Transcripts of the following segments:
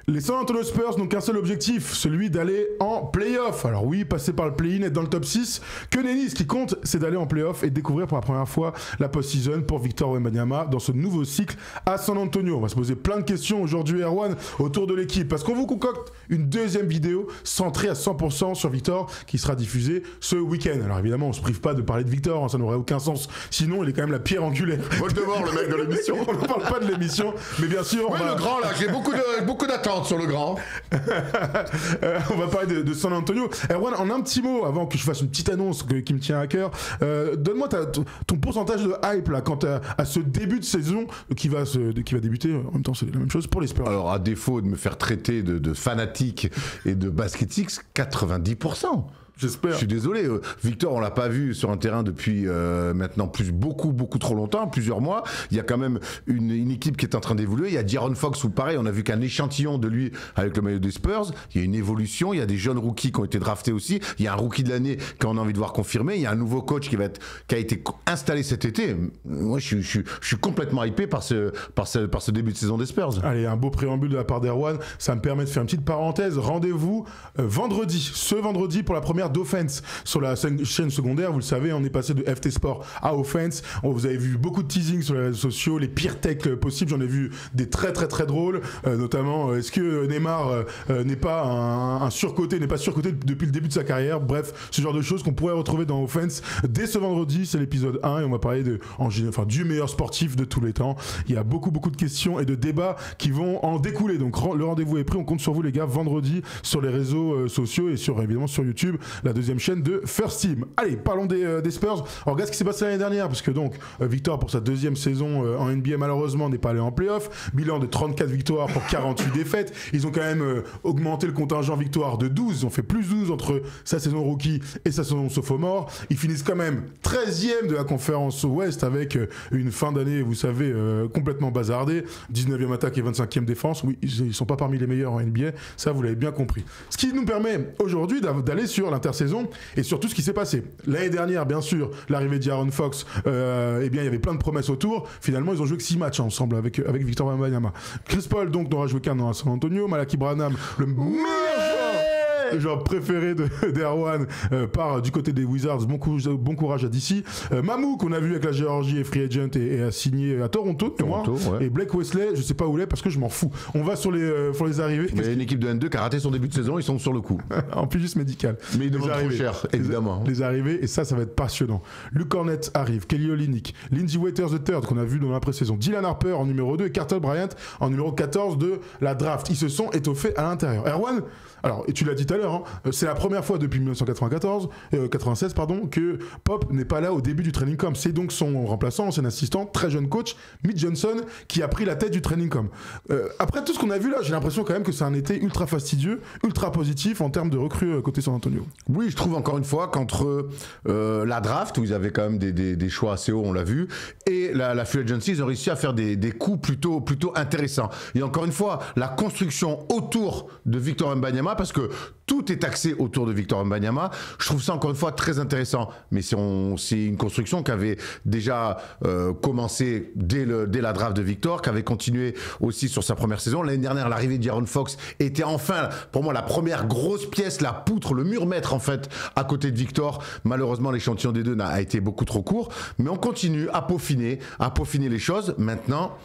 Les San Antonio Spurs n'ont qu'un seul objectif, celui d'aller en play-off. Alors oui, passer par le play-in, être dans le top 6. Que nenni, ce qui compte, c'est d'aller en play-off et découvrir pour la première fois la post-season pour Victor Wembanyama dans ce nouveau cycle à San Antonio. On va se poser plein de questions aujourd'hui, Erwan, autour de l'équipe. Parce qu'on vous concocte une deuxième vidéo centrée à 100% sur Victor qui sera diffusée ce week-end. Alors évidemment, on se prive pas de parler de Victor, hein, ça n'aurait aucun sens. Sinon, il est quand même la pierre angulaire. Voldemort, le mec de l'émission. On ne parle pas de l'émission, mais bien sûr... Oui, le grand, là, j'ai beaucoup d'attentes sur le grand. On va parler de San Antonio. Erwan, en un petit mot, avant que je fasse une petite annonce qui me tient à cœur, donne-moi ton pourcentage de hype là, quant à ce début de saison qui va débuter. En même temps, c'est la même chose pour les Spurs. Alors, à défaut de me faire traiter de fanatique et de basketix, 90%. J'espère. Je suis désolé, Victor, on l'a pas vu sur un terrain depuis maintenant beaucoup trop longtemps, plusieurs mois. Il y a quand même une équipe qui est en train d'évoluer. Il y a De'Aaron Fox où pareil, on a vu qu'un échantillon de lui avec le maillot des Spurs. Il y a une évolution, il y a des jeunes rookies qui ont été draftés aussi. Il y a un rookie de l'année qu'on a envie de voir confirmé. Il y a un nouveau coach qui a été installé cet été. Moi, je suis complètement hypé par ce début de saison des Spurs. Allez, un beau préambule de la part d'Erwan. Ça me permet de faire une petite parenthèse. Rendez-vous ce vendredi pour la première d'Offense sur la chaîne secondaire. Vous le savez, on est passé de FT Sport à Offense. Vous avez vu beaucoup de teasing sur les réseaux sociaux, les pires techs possibles. J'en ai vu des très drôles, notamment est-ce que Neymar n'est pas un surcoté, n'est pas surcoté depuis le début de sa carrière. Bref, ce genre de choses qu'on pourrait retrouver dans Offense dès ce vendredi. C'est l'épisode 1 et on va parler du meilleur sportif de tous les temps. Il y a beaucoup de questions et de débats qui vont en découler. Donc le rendez-vous est pris. On compte sur vous les gars vendredi sur les réseaux sociaux et évidemment sur YouTube, la deuxième chaîne de First Team. Allez, parlons des Spurs. Alors regarde ce qui s'est passé l'année dernière, parce que donc Victor pour sa deuxième saison en NBA malheureusement n'est pas allé en playoff. Bilan de 34 victoires pour 48 défaites. Ils ont quand même augmenté le contingent victoire de 12. Ils ont fait plus 12 entre sa saison rookie et sa saison sophomore. Ils finissent quand même 13e de la conférence Ouest avec une fin d'année, vous savez, complètement bazardée. 19e attaque et 25e défense. Oui, ils sont pas parmi les meilleurs en NBA. Ça, vous l'avez bien compris. Ce qui nous permet aujourd'hui d'aller sur l'intersaison et sur tout ce qui s'est passé. L'année dernière, bien sûr, l'arrivée d'Aaron Fox, eh bien, il y avait plein de promesses autour. Finalement, ils ont joué que 6 matchs ensemble avec Victor Wembanyama. Chris Paul, donc, n'aura joué qu'un an à San Antonio. Malaki Branham, le joueur préféré d'Erwan part du côté des Wizards. Bon courage à DC. Mamou qu'on a vu avec la Géorgie et free agent et a signé à Toronto, ouais. Et Blake Wesley, je sais pas où il est parce que je m'en fous. On va sur les arrivées. Il y a une équipe de N2 qui a raté son début de saison, ils sont sur le coup. En plus juste médical. Mais ils demandent trop cher, évidemment. Les arrivées, et ça va être passionnant. Luke Cornett arrive, Kelly Olynyk, Lindsey Waiters III qu'on a vu dans la pré-saison, Dylan Harper en numéro 2 et Carter Bryant en numéro 14 de la draft. Ils se sont étoffés à l'intérieur. Erwan, alors, et tu l'as dit tout à l'heure, hein, c'est la première fois depuis 96 que Pop n'est pas là au début du training camp. C'est donc son remplaçant, ancien assistant, très jeune coach, Mitch Johnson, qui a pris la tête du training camp. Après tout ce qu'on a vu là, j'ai l'impression quand même que c'est un été ultra fastidieux, ultra positif en termes de recrues côté San Antonio. Oui, je trouve encore une fois qu'entre la draft, où ils avaient quand même des choix assez hauts, on l'a vu, et la free agency, ils ont réussi à faire des coups plutôt intéressants. Et encore une fois, la construction autour de Victor Wembanyama, parce que tout est axé autour de Victor Wembanyama. Je trouve ça encore une fois très intéressant. Mais c'est une construction qui avait déjà commencé dès la draft de Victor, qui avait continué aussi sur sa première saison. L'année dernière, l'arrivée d'Aaron Fox était enfin, pour moi, la première grosse pièce, la poutre, le mur maître en fait, à côté de Victor. Malheureusement, l'échantillon des deux a été beaucoup trop court. Mais on continue à peaufiner les choses. Maintenant,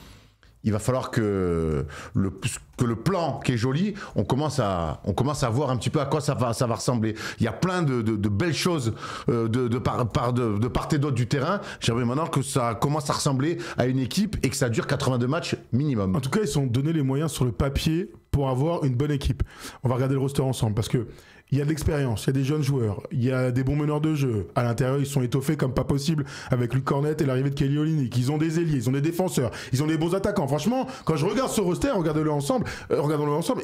il va falloir que le plan qui est joli, on commence à voir un petit peu à quoi ça va ressembler. Il y a plein de belles choses de part et d'autre du terrain. J'aimerais maintenant que ça commence à ressembler à une équipe et que ça dure 82 matchs minimum. En tout cas, ils se sont donné les moyens sur le papier pour avoir une bonne équipe. On va regarder le roster ensemble parce que il y a de l'expérience, il y a des jeunes joueurs, il y a des bons meneurs de jeu. À l'intérieur, ils sont étoffés comme pas possible avec Luke Cornett et l'arrivée de Kelly Olynyk. Ils ont des ailiers, ils ont des défenseurs, ils ont des bons attaquants. Franchement, quand je regarde ce roster, regardons-le ensemble,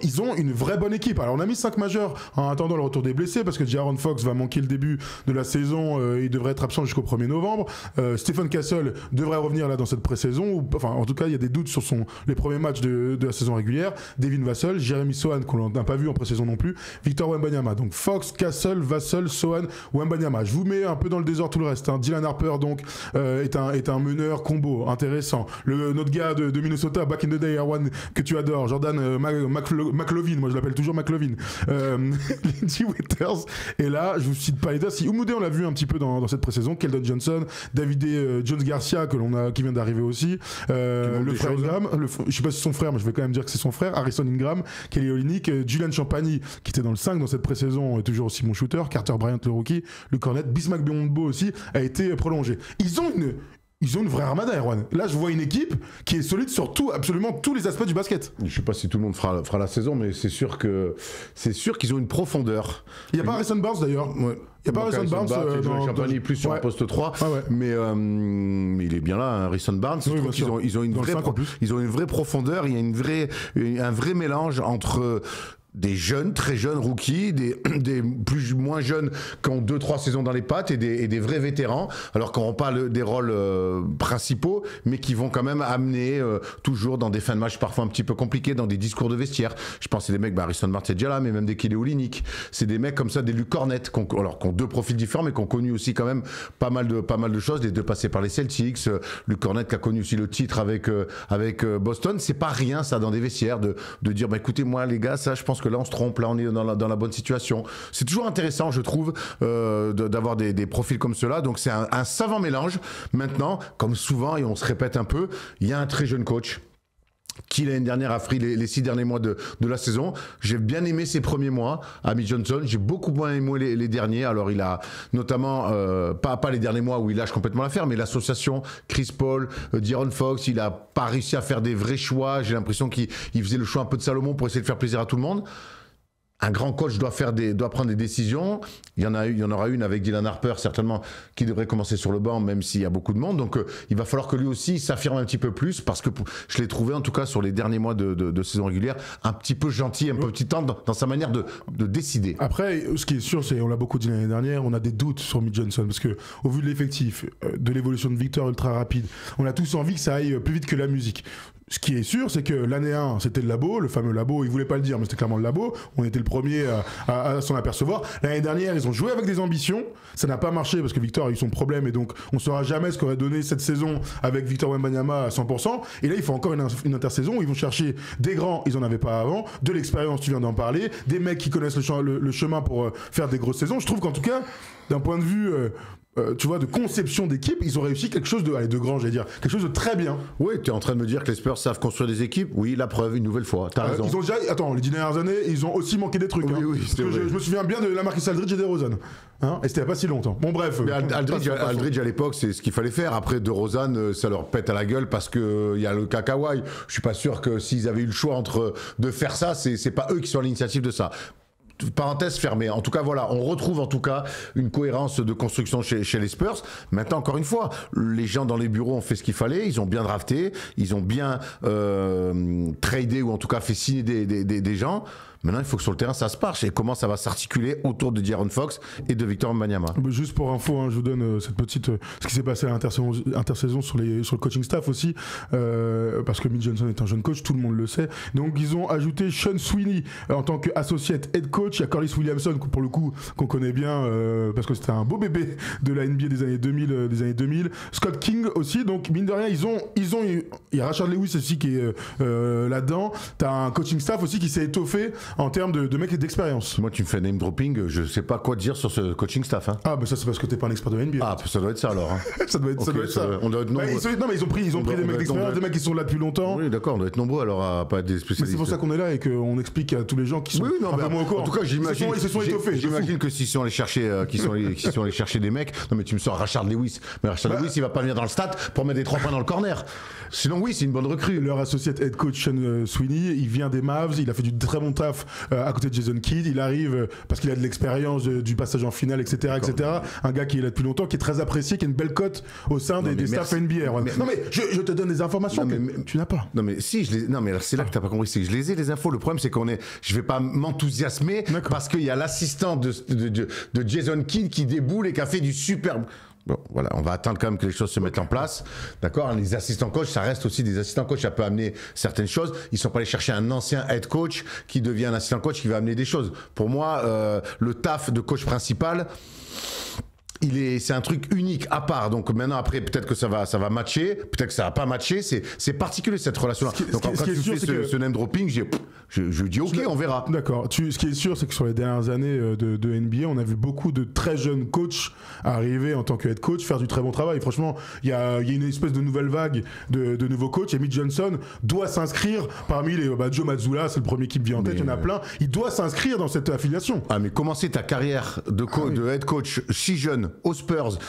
ils ont une vraie bonne équipe. Alors on a mis 5 majeurs en attendant le retour des blessés parce que De'Aaron Fox va manquer le début de la saison, il devrait être absent jusqu'au 1er novembre. Stephen Castle devrait revenir là dans cette pré-saison, enfin en tout cas il y a des doutes sur les premiers matchs de la saison régulière. Devin Vassell, Jeremy Sohan qu'on n'a pas vu en pré-saison non plus, Victor Wembanyama. Donc Fox, Castle, Vassell, Sohan, Wembanyama. Je vous mets un peu dans le désordre tout le reste. Hein. Dylan Harper donc est un meneur combo intéressant. Notre gars de Minnesota, back in the day, Erwan, que tu adores, Jordan McLovin, moi je l'appelle toujours McLovin. Lindsey Waiters. Et là, je vous cite pas les deux. Si Oumoudé, on l'a vu un petit peu dans cette pré-saison, Keldon Johnson, David Jones Garcia qui vient d'arriver aussi, le frère Ingram, je sais pas si c'est son frère, mais je vais quand même dire que c'est son frère, Harrison Ingram, Kelly Olynyk, Julian Champagny qui était dans le 5 dans cette pré-saison, est toujours aussi bon shooter, Carter Bryant le rookie, le cornet, Bismack Biyombo aussi a été prolongé. Ils ont une vraie armada, Erwan. Là, je vois une équipe qui est solide sur absolument tous les aspects du basket. Je sais pas si tout le monde fera la saison, mais c'est sûr qu'ils ont une profondeur. Il n'y a pas Harrison Barnes d'ailleurs. Ouais. Il n'y a pas Harrison Barnes dans Champagny plus sur le poste 3, mais il est bien là, hein, Harrison Barnes. Oui, ils ont une vraie profondeur, il y a un vrai mélange entre des jeunes, très jeunes rookies, des plus moins jeunes qui ont 2-3 saisons dans les pattes et des vrais vétérans, alors qu'on n'aura pas des rôles principaux, mais qui vont quand même amener toujours dans des fins de match parfois un petit peu compliquées, dans des discours de vestiaire. Je pense que c'est des mecs, Harrison Barnes est déjà là, mais même des Kelly Olynyk. C'est des mecs comme ça, des Luke Cornet, qui ont deux profils différents, mais qui ont connu aussi quand même pas mal de choses. Les deux passés par les Celtics, Luke Cornet qui a connu aussi le titre avec Boston. C'est pas rien ça dans des vestiaires de dire écoutez moi les gars, ça je pense que là on se trompe, là on est dans la bonne situation. C'est toujours intéressant je trouve d'avoir des profils comme cela, donc c'est un savant mélange. Maintenant, comme souvent et on se répète un peu, il y a un très jeune coach qui l'année dernière a pris les 6 derniers mois de la saison. J'ai bien aimé ses premiers mois, Ami Johnson. J'ai beaucoup moins aimé les derniers. Alors il a notamment, pas les derniers mois où il lâche complètement l'affaire, mais l'association Chris Paul, De'Aaron Fox, il a pas réussi à faire des vrais choix. J'ai l'impression qu'il faisait le choix un peu de Salomon pour essayer de faire plaisir à tout le monde. Un grand coach doit prendre des décisions. Il y en aura une avec Dylan Harper certainement qui devrait commencer sur le banc même s'il y a beaucoup de monde. Donc il va falloir que lui aussi s'affirme un petit peu plus parce que je l'ai trouvé en tout cas sur les derniers mois de saison régulière un petit peu gentil, un peu petit tendre dans sa manière de décider. Après, ce qui est sûr, c'est on l'a beaucoup dit l'année dernière, on a des doutes sur Mitch Johnson parce que au vu de l'effectif, de l'évolution de Victor ultra rapide, on a tous envie que ça aille plus vite que la musique. Ce qui est sûr, c'est que l'année 1, c'était le labo, le fameux labo, ils voulaient pas le dire, mais c'était clairement le labo. On était le premier à s'en apercevoir. L'année dernière, ils ont joué avec des ambitions. Ça n'a pas marché parce que Victor a eu son problème et donc on saura jamais ce qu'aurait donné cette saison avec Victor Wembanyama à 100%. Et là, il faut encore une intersaison où ils vont chercher des grands, ils en avaient pas avant, de l'expérience, tu viens d'en parler, des mecs qui connaissent le chemin pour faire des grosses saisons. Je trouve qu'en tout cas, d'un point de vue tu vois, de conception d'équipe, ils ont réussi quelque chose de grand, j'allais dire, quelque chose de très bien. Oui, tu es en train de me dire que les Spurs savent construire des équipes. Oui, la preuve, une nouvelle fois. T'as raison. Ils ont déjà, les 10 dernières années, ils ont aussi manqué des trucs. Oui, oui, parce que je me souviens bien de la Marcus Aldridge et DeRozan. Hein, et c'était il n'y a pas si longtemps. Bon, bref. Mais Aldridge à l'époque, c'est ce qu'il fallait faire. Après, DeRozan, ça leur pète à la gueule parce qu'il y a le cas Kawhi. Je suis pas sûr que s'ils avaient eu le choix de faire ça, c'est pas eux qui sont à l'initiative de ça. Parenthèse fermée. En tout cas, voilà, on retrouve en tout cas une cohérence de construction chez les Spurs. Maintenant, encore une fois, les gens dans les bureaux ont fait ce qu'il fallait. Ils ont bien drafté, ils ont bien tradé ou en tout cas fait signer des gens. Maintenant, il faut que sur le terrain, ça se marche. Et comment ça va s'articuler autour de De'Aaron Fox et de Victor Wembanyama. Juste pour info, hein, je vous donne cette petite... ce qui s'est passé à l'intersaison sur le coaching staff aussi. Parce que Mitch Johnson est un jeune coach, tout le monde le sait. Donc, ils ont ajouté Sean Sweeney en tant qu'associate head coach. Il y a Corliss Williamson, pour le coup, qu'on connaît bien parce que c'était un beau bébé de la NBA des années 2000. Scott King aussi. Donc, mine de rien, il y a Rashard Lewis aussi qui est là-dedans. T'as un coaching staff aussi qui s'est étoffé en termes de mecs et d'expérience. Moi, tu me fais name dropping, je sais pas quoi dire sur ce coaching staff. Hein. Ah, bah ça, c'est parce que t'es pas un expert de NBA. Ah, ça doit être ça alors. Hein. ça doit être ça. On doit être nombreux. Non, mais ils ont pris des mecs d'expérience, des mecs qui sont là depuis longtemps. Oui, d'accord, on doit être nombreux alors à pas être des spécialistes. Mais c'est pour ça qu'on est là et qu'on explique à tous les gens qui sont un peu moins au courant. En tout cas, j'imagine. Ils se sont étoffés. J'imagine que s'ils sont allés chercher, qu'ils sont allés chercher des mecs. Non, mais tu me sors Rashard Lewis. Mais Rashard Lewis, il va pas venir dans le stade pour mettre des 3 points dans le corner. Sinon, oui, c'est une bonne recrue. Leur associate head coach Sean Sweeney, il vient des Mavs, il a fait du très bon taf à côté de Jason Kidd. Il arrive parce qu'il a de l'expérience du passage en finale, etc. Un gars qui est là depuis longtemps, qui est très apprécié, qui a une belle cote au sein des staffs NBA. Non, mais je te donne des informations que tu n'as pas. Non, mais si, non, mais c'est là que t'as pas compris, c'est que je les ai, les infos. Le problème, c'est je vais pas m'enthousiasmer parce qu'il y a l'assistant de Jason Kidd qui déboule et qui a fait du super. Bon, voilà, on va attendre quand même que les choses se mettent en place. D'accord? Les assistants coach, ça reste aussi des assistants coach. Ça peut amener certaines choses. Ils sont pas allés chercher un ancien head coach qui devient un assistant coach qui va amener des choses. Pour moi, le taf de coach principal, c'est un truc unique à part. Donc maintenant, après, peut-être que ça va matcher, peut-être que ça va pas matcher. C'est particulier cette relation-là. Donc quand tu fais ce name dropping, je dis ok, on verra. D'accord. Ce qui est sûr, c'est que sur les dernières années de NBA, on a vu beaucoup de très jeunes coachs arriver en tant que head coach, faire du très bon travail. Franchement, il y a une espèce de nouvelle vague de nouveaux coachs. Et Mitch Johnson doit s'inscrire parmi les Joe Mazzulla, c'est le premier qui me vient en tête. Il y en a plein. Il doit s'inscrire dans cette affiliation. Ah, mais commencer ta carrière de head coach si jeune aux Spurs,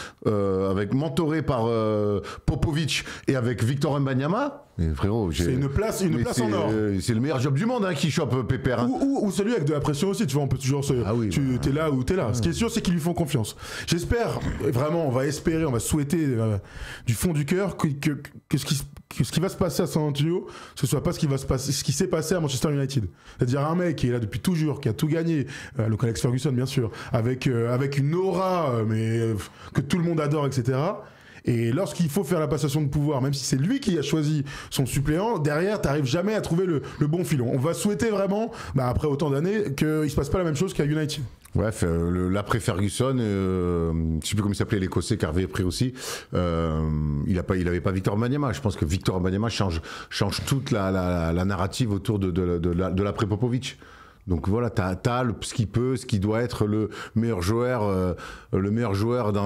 mentoré par Popovic et avec Victor Wembanyama. Frérot, c'est une place en or. C'est le meilleur job du monde qui chope Pépère. Hein. Ou celui avec de la pression aussi, tu vois, on peut toujours t'es là ou t'es là. Ce qui est sûr, c'est qu'ils lui font confiance. J'espère, vraiment, on va souhaiter du fond du cœur que ce qui va se passer à San Antonio, ce soit pas ce qui s'est passé à Manchester United. C'est-à-dire un mec qui est là depuis toujours, qui a tout gagné, le Alex Ferguson bien sûr, avec une aura que tout le monde adore, etc. Et lorsqu'il faut faire la passation de pouvoir, même si c'est lui qui a choisi son suppléant, derrière, t'arrives jamais à trouver le bon filon. On va souhaiter vraiment, après autant d'années, qu'il se passe pas la même chose qu'à United. Bref, l'après Ferguson, je sais plus comment il s'appelait, l'Écossais qui avait pris aussi. Il avait pas Victor Wembanyama. Je pense que Victor Wembanyama change toute la narrative autour de l'après Popovic. Donc voilà, t'as ce qui doit être le meilleur joueur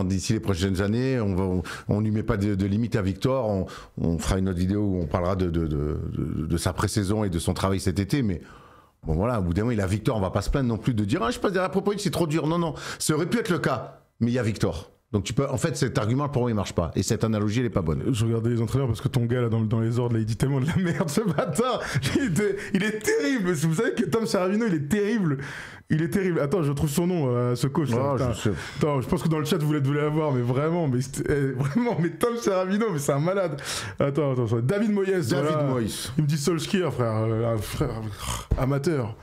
d'ici les prochaines années. On lui met pas de limite à Victor. On fera une autre vidéo où on parlera de sa pré-saison et de son travail cet été, mais. Bon voilà, au bout d'un moment, il a Victor, on va pas se plaindre non plus de dire je passe derrière Popovic, c'est trop dur. Non, ça aurait pu être le cas, mais il y a Victor. Donc en fait, cet argument pour moi il marche pas et cette analogie elle est pas bonne. Je regardais les entraîneurs parce que ton gars là dans les ordres là, il dit tellement de la merde ce matin. Il est terrible. Vous savez que Tom Saravino il est terrible. Il est terrible. Attends, je trouve son nom, ce coach. Là. Attends, je pense que dans le chat vous devez l'avoir, mais vraiment, mais Tom Saravino, mais c'est un malade. Attends, David Moyes. Moyes. Il me dit Solskjaer, frère, amateur.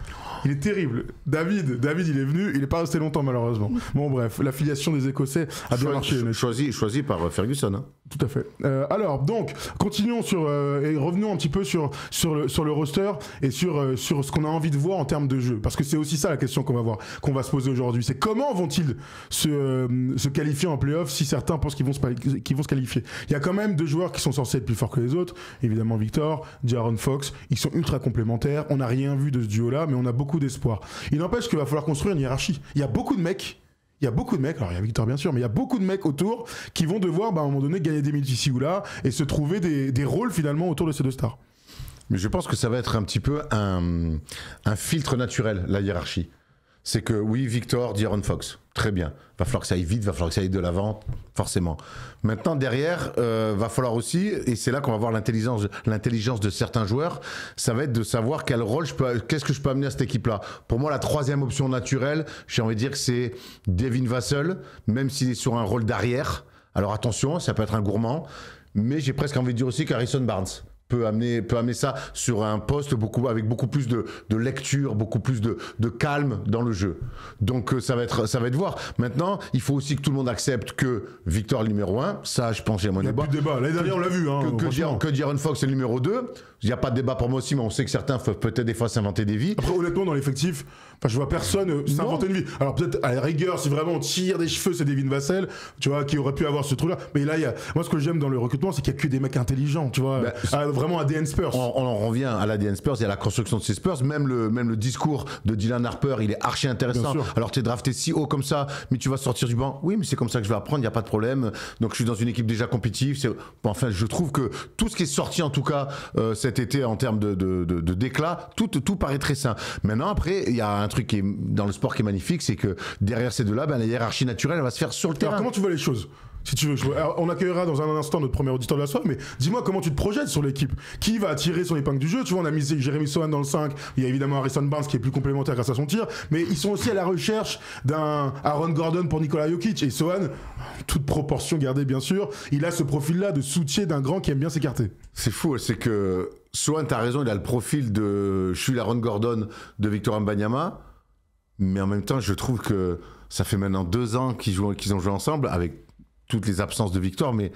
Il est terrible. David, il est venu, il est pas resté longtemps malheureusement. Bon bref, l'affiliation des Écossais a bien marché. Choisi par Ferguson. Hein. Tout à fait. Alors donc, continuons et revenons un petit peu sur le roster et sur ce qu'on a envie de voir en termes de jeu, parce que c'est aussi ça la question qu'on va se poser aujourd'hui. C'est comment vont-ils se qualifier en play-off si certains pensent qu'ils vont se qualifier. Il y a quand même deux joueurs qui sont censés être plus forts que les autres. Évidemment Victor, De'Aaron Fox, ils sont ultra complémentaires. On n'a rien vu de ce duo-là, mais on a beaucoup d'espoir. Il n'empêche qu'il va falloir construire une hiérarchie. Il y a beaucoup de mecs, alors il y a Victor bien sûr, mais il y a beaucoup de mecs autour qui vont devoir à un moment donné gagner des minutes ici ou là et se trouver des rôles finalement autour de ces deux stars. Mais je pense que ça va être un petit peu un filtre naturel, la hiérarchie. C'est que oui, Victor, De'Aaron Fox, très bien. Va falloir que ça aille vite, va falloir que ça aille de l'avant, forcément. Maintenant, derrière, va falloir aussi, et c'est là qu'on va voir l'intelligence de certains joueurs, ça va être de savoir quel rôle qu'est-ce que je peux amener à cette équipe-là. Pour moi, la troisième option naturelle, j'ai envie de dire que c'est Devin Vassell, même s'il est sur un rôle d'arrière. Alors attention, ça peut être un gourmand, mais j'ai presque envie de dire aussi qu'Harrison Barnes peut amener ça sur un poste avec beaucoup plus de lecture, beaucoup plus de calme dans le jeu. Donc ça va être voir. Maintenant, il faut aussi que tout le monde accepte que Victor est le numéro 1. Ça, je pense, j'ai mon débat. Il n'y a plus de débat. L'année dernière, on l'a vu. Que De'Aaron Fox est le numéro 2. Il n'y a pas de débat pour moi aussi, mais on sait que certains peuvent peut-être des fois s'inventer des vies. Après, honnêtement, dans l'effectif, je vois personne s'inventer une vie. Alors peut-être à la rigueur, si vraiment on tire des cheveux, c'est Devin Vassell, tu vois, qui aurait pu avoir ce truc-là. Mais là, moi, ce que j'aime dans le recrutement, c'est qu'il n'y a que des mecs intelligents, tu vois. Vraiment ADN Spurs. On en revient à l'ADN Spurs et à la construction de ces Spurs. Même le discours de Dylan Harper, il est archi intéressant. Alors tu es drafté si haut comme ça, mais tu vas sortir du banc. Oui, mais c'est comme ça que je vais apprendre, il n'y a pas de problème. Donc je suis dans une équipe déjà compétitive. Enfin, je trouve que tout ce qui est sorti en tout cas cet été en termes de d'éclat, tout paraît très sain. Maintenant, après, il y a un truc qui est dans le sport qui est magnifique, c'est que derrière ces deux-là, la hiérarchie naturelle, elle va se faire sur le terrain. Alors, comment tu vois les choses ? Si tu veux, alors, on accueillera dans un instant notre premier auditeur de la soirée, mais dis-moi comment tu te projettes sur l'équipe. Qui va tirer son épingle du jeu ? Tu vois, on a mis Jeremy Sohan dans le 5, il y a évidemment Harrison Barnes qui est plus complémentaire grâce à son tir, mais ils sont aussi à la recherche d'un Aaron Gordon pour Nikola Jokic. Et Sohan, toute proportion gardée bien sûr, il a ce profil-là de soutien d'un grand qui aime bien s'écarter. C'est fou, c'est que Sohan, t'as raison, il a le profil de je suis l'Aaron Gordon de Victor Wembanyama, mais en même temps, je trouve que ça fait maintenant 2 ans qu'ils ont joué ensemble avec toutes les absences de Victor, mais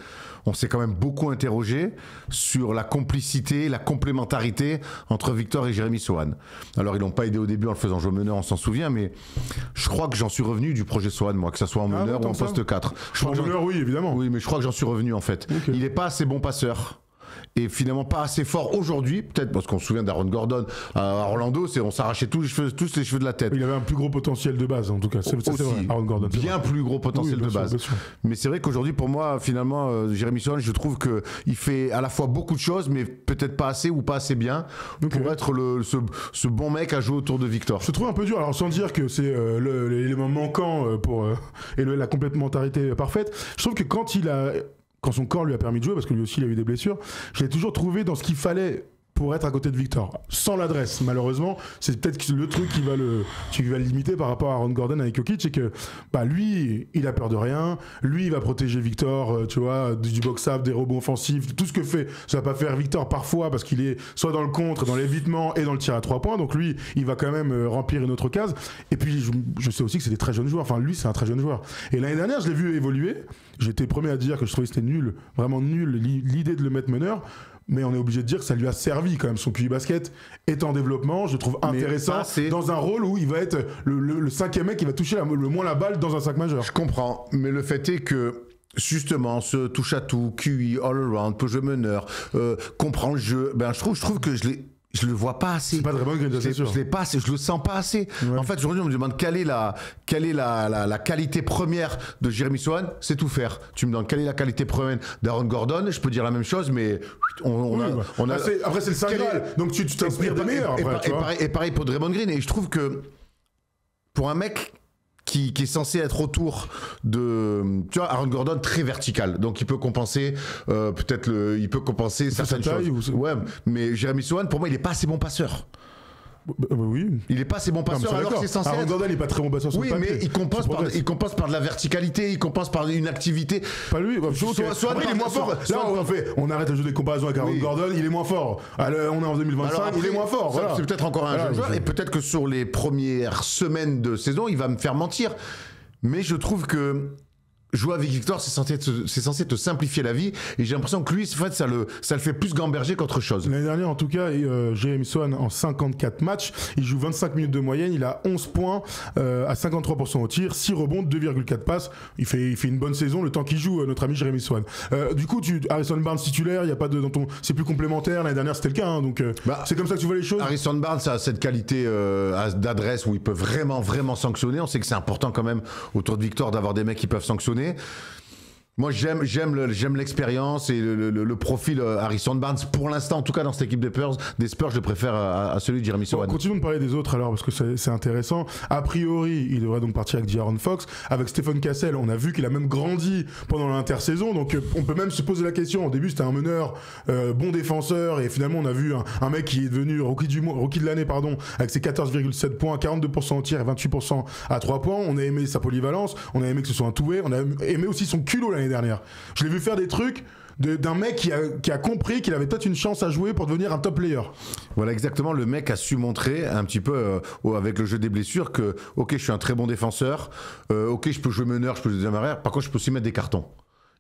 on s'est quand même beaucoup interrogé sur la complicité, la complémentarité entre Victor et Jérémy Sohan. Alors, ils l'ont pas aidé au début en le faisant jouer meneur, on s'en souvient, mais je crois que j'en suis revenu du projet Sohan, moi, que ça soit en meneur ou en poste 4. En meneur, oui, évidemment. Oui, mais je crois que j'en suis revenu, en fait. Okay. Il n'est pas assez bon passeur. Et finalement pas assez fort aujourd'hui, peut-être parce qu'on se souvient d'Aaron Gordon à Orlando, on s'arrachait tous les cheveux de la tête. Il avait un plus gros potentiel de base en tout cas, c'est vrai, Aaron Gordon. Bien plus gros potentiel de base. Mais c'est vrai qu'aujourd'hui pour moi finalement Jérémy Sohan, je trouve qu'il fait à la fois beaucoup de choses mais peut-être pas assez ou pas assez bien pour être ce bon mec à jouer autour de Victor. Je trouve un peu dur, alors sans dire que c'est l'élément manquant pour et la complémentarité parfaite, je trouve que quand son corps lui a permis de jouer, parce que lui aussi il a eu des blessures, je l'ai toujours trouvé dans ce qu'il fallait pour être à côté de Victor. Sans l'adresse, malheureusement, c'est peut-être le truc qui va le limiter par rapport à Aaron Gordon avec Jokic, c'est que lui, il a peur de rien, lui, il va protéger Victor, tu vois, du box-up, des rebonds offensifs, tout ce que ça va pas faire Victor parfois, parce qu'il est soit dans le contre, dans l'évitement et dans le tir à 3 points, donc lui, il va quand même remplir une autre case. Et puis, je sais aussi que c'est des très jeunes joueurs, enfin lui, c'est un très jeune joueur. Et l'année dernière, je l'ai vu évoluer, j'étais premier à dire que je trouvais que c'était nul, vraiment nul, l'idée de le mettre meneur. Mais on est obligé de dire que ça lui a servi quand même. Son QI basket est en développement, je trouve intéressant, dans un rôle où il va être le cinquième mec qui va toucher le moins la balle dans un 5 majeur. Je comprends, mais le fait est que justement ce touche à tout, QI, all around, peut jouer meneur, comprend le jeu, je trouve que je le vois pas assez. C'est pas Draymond Green, c'est sûr. Je l'ai pas assez, je le sens pas assez. Ouais. En fait, aujourd'hui, on me demande quelle est la qualité première de Jérémy Sohan, c'est tout faire. Tu me demandes quelle est la qualité première d'Aaron Gordon, je peux dire la même chose, mais après, c'est le Saint Graal, donc tu t'inspires des meilleurs. Et pareil pour Draymond Green, et je trouve que pour un mec qui est censé être autour de, tu vois, Aaron Gordon très vertical, donc il peut compenser il peut compenser certaines choses. Ouais, mais Jérémy Sohan, pour moi, il est pas assez bon passeur. Oui. Il est pas assez bon passeur alors que c'est censé Aaron Gordon, il est pas très bon passeur sur le papier. Mais il compense par de la verticalité, il compense par une activité. Pas lui. Soit il est moins fort. Là, on arrête de jouer des comparaisons avec Aaron Gordon, il est moins fort. On est en 2025, après, il est moins fort. Voilà. C'est peut-être encore un jeune joueur et peut-être que sur les premières semaines de saison, il va me faire mentir. Mais je trouve que jouer avec Victor, c'est censé te simplifier la vie. Et j'ai l'impression que lui, en fait, ça le fait plus gamberger qu'autre chose. L'année dernière, en tout cas, Jérémy Sohan, en 54 matchs, il joue 25 minutes de moyenne. Il a 11 points à 53% au tir, 6 rebonds, 2,4 passes. Il fait une bonne saison le temps qu'il joue, notre ami Jérémy Sohan. Du coup, Harrison Barnes titulaire, il y a pas de c'est plus complémentaire. L'année dernière, c'était le cas. Donc, c'est comme ça que tu vois les choses. Harrison Barnes a cette qualité d'adresse où il peut vraiment, vraiment sanctionner. On sait que c'est important quand même autour de Victor d'avoir des mecs qui peuvent sanctionner. Moi, j'aime l'expérience et le profil Harrison Barnes. Pour l'instant, en tout cas, dans cette équipe des Spurs, je le préfère à celui de Jérémy Sohan. Continuons de parler des autres alors, parce que c'est intéressant. A priori, il devrait donc partir avec De'Aaron Fox. Avec Stephen Cassell, on a vu qu'il a même grandi pendant l'intersaison. Donc, on peut même se poser la question. Au début, c'était un meneur, bon défenseur. Et finalement, on a vu un mec qui est devenu rookie de l'année, avec ses 14,7 points, 42% au tir et 28% à 3 points. On a aimé sa polyvalence. On a aimé que ce soit un two-way. On a aimé aussi son culot l'année dernière. Je l'ai vu faire des trucs d'un mec qui a compris qu'il avait peut-être une chance à jouer pour devenir un top player. Voilà, exactement. Le mec a su montrer un petit peu avec le jeu des blessures que ok, je suis un très bon défenseur, ok, je peux jouer meneur, je peux jouer deuxième arrière, par contre je peux aussi mettre des cartons.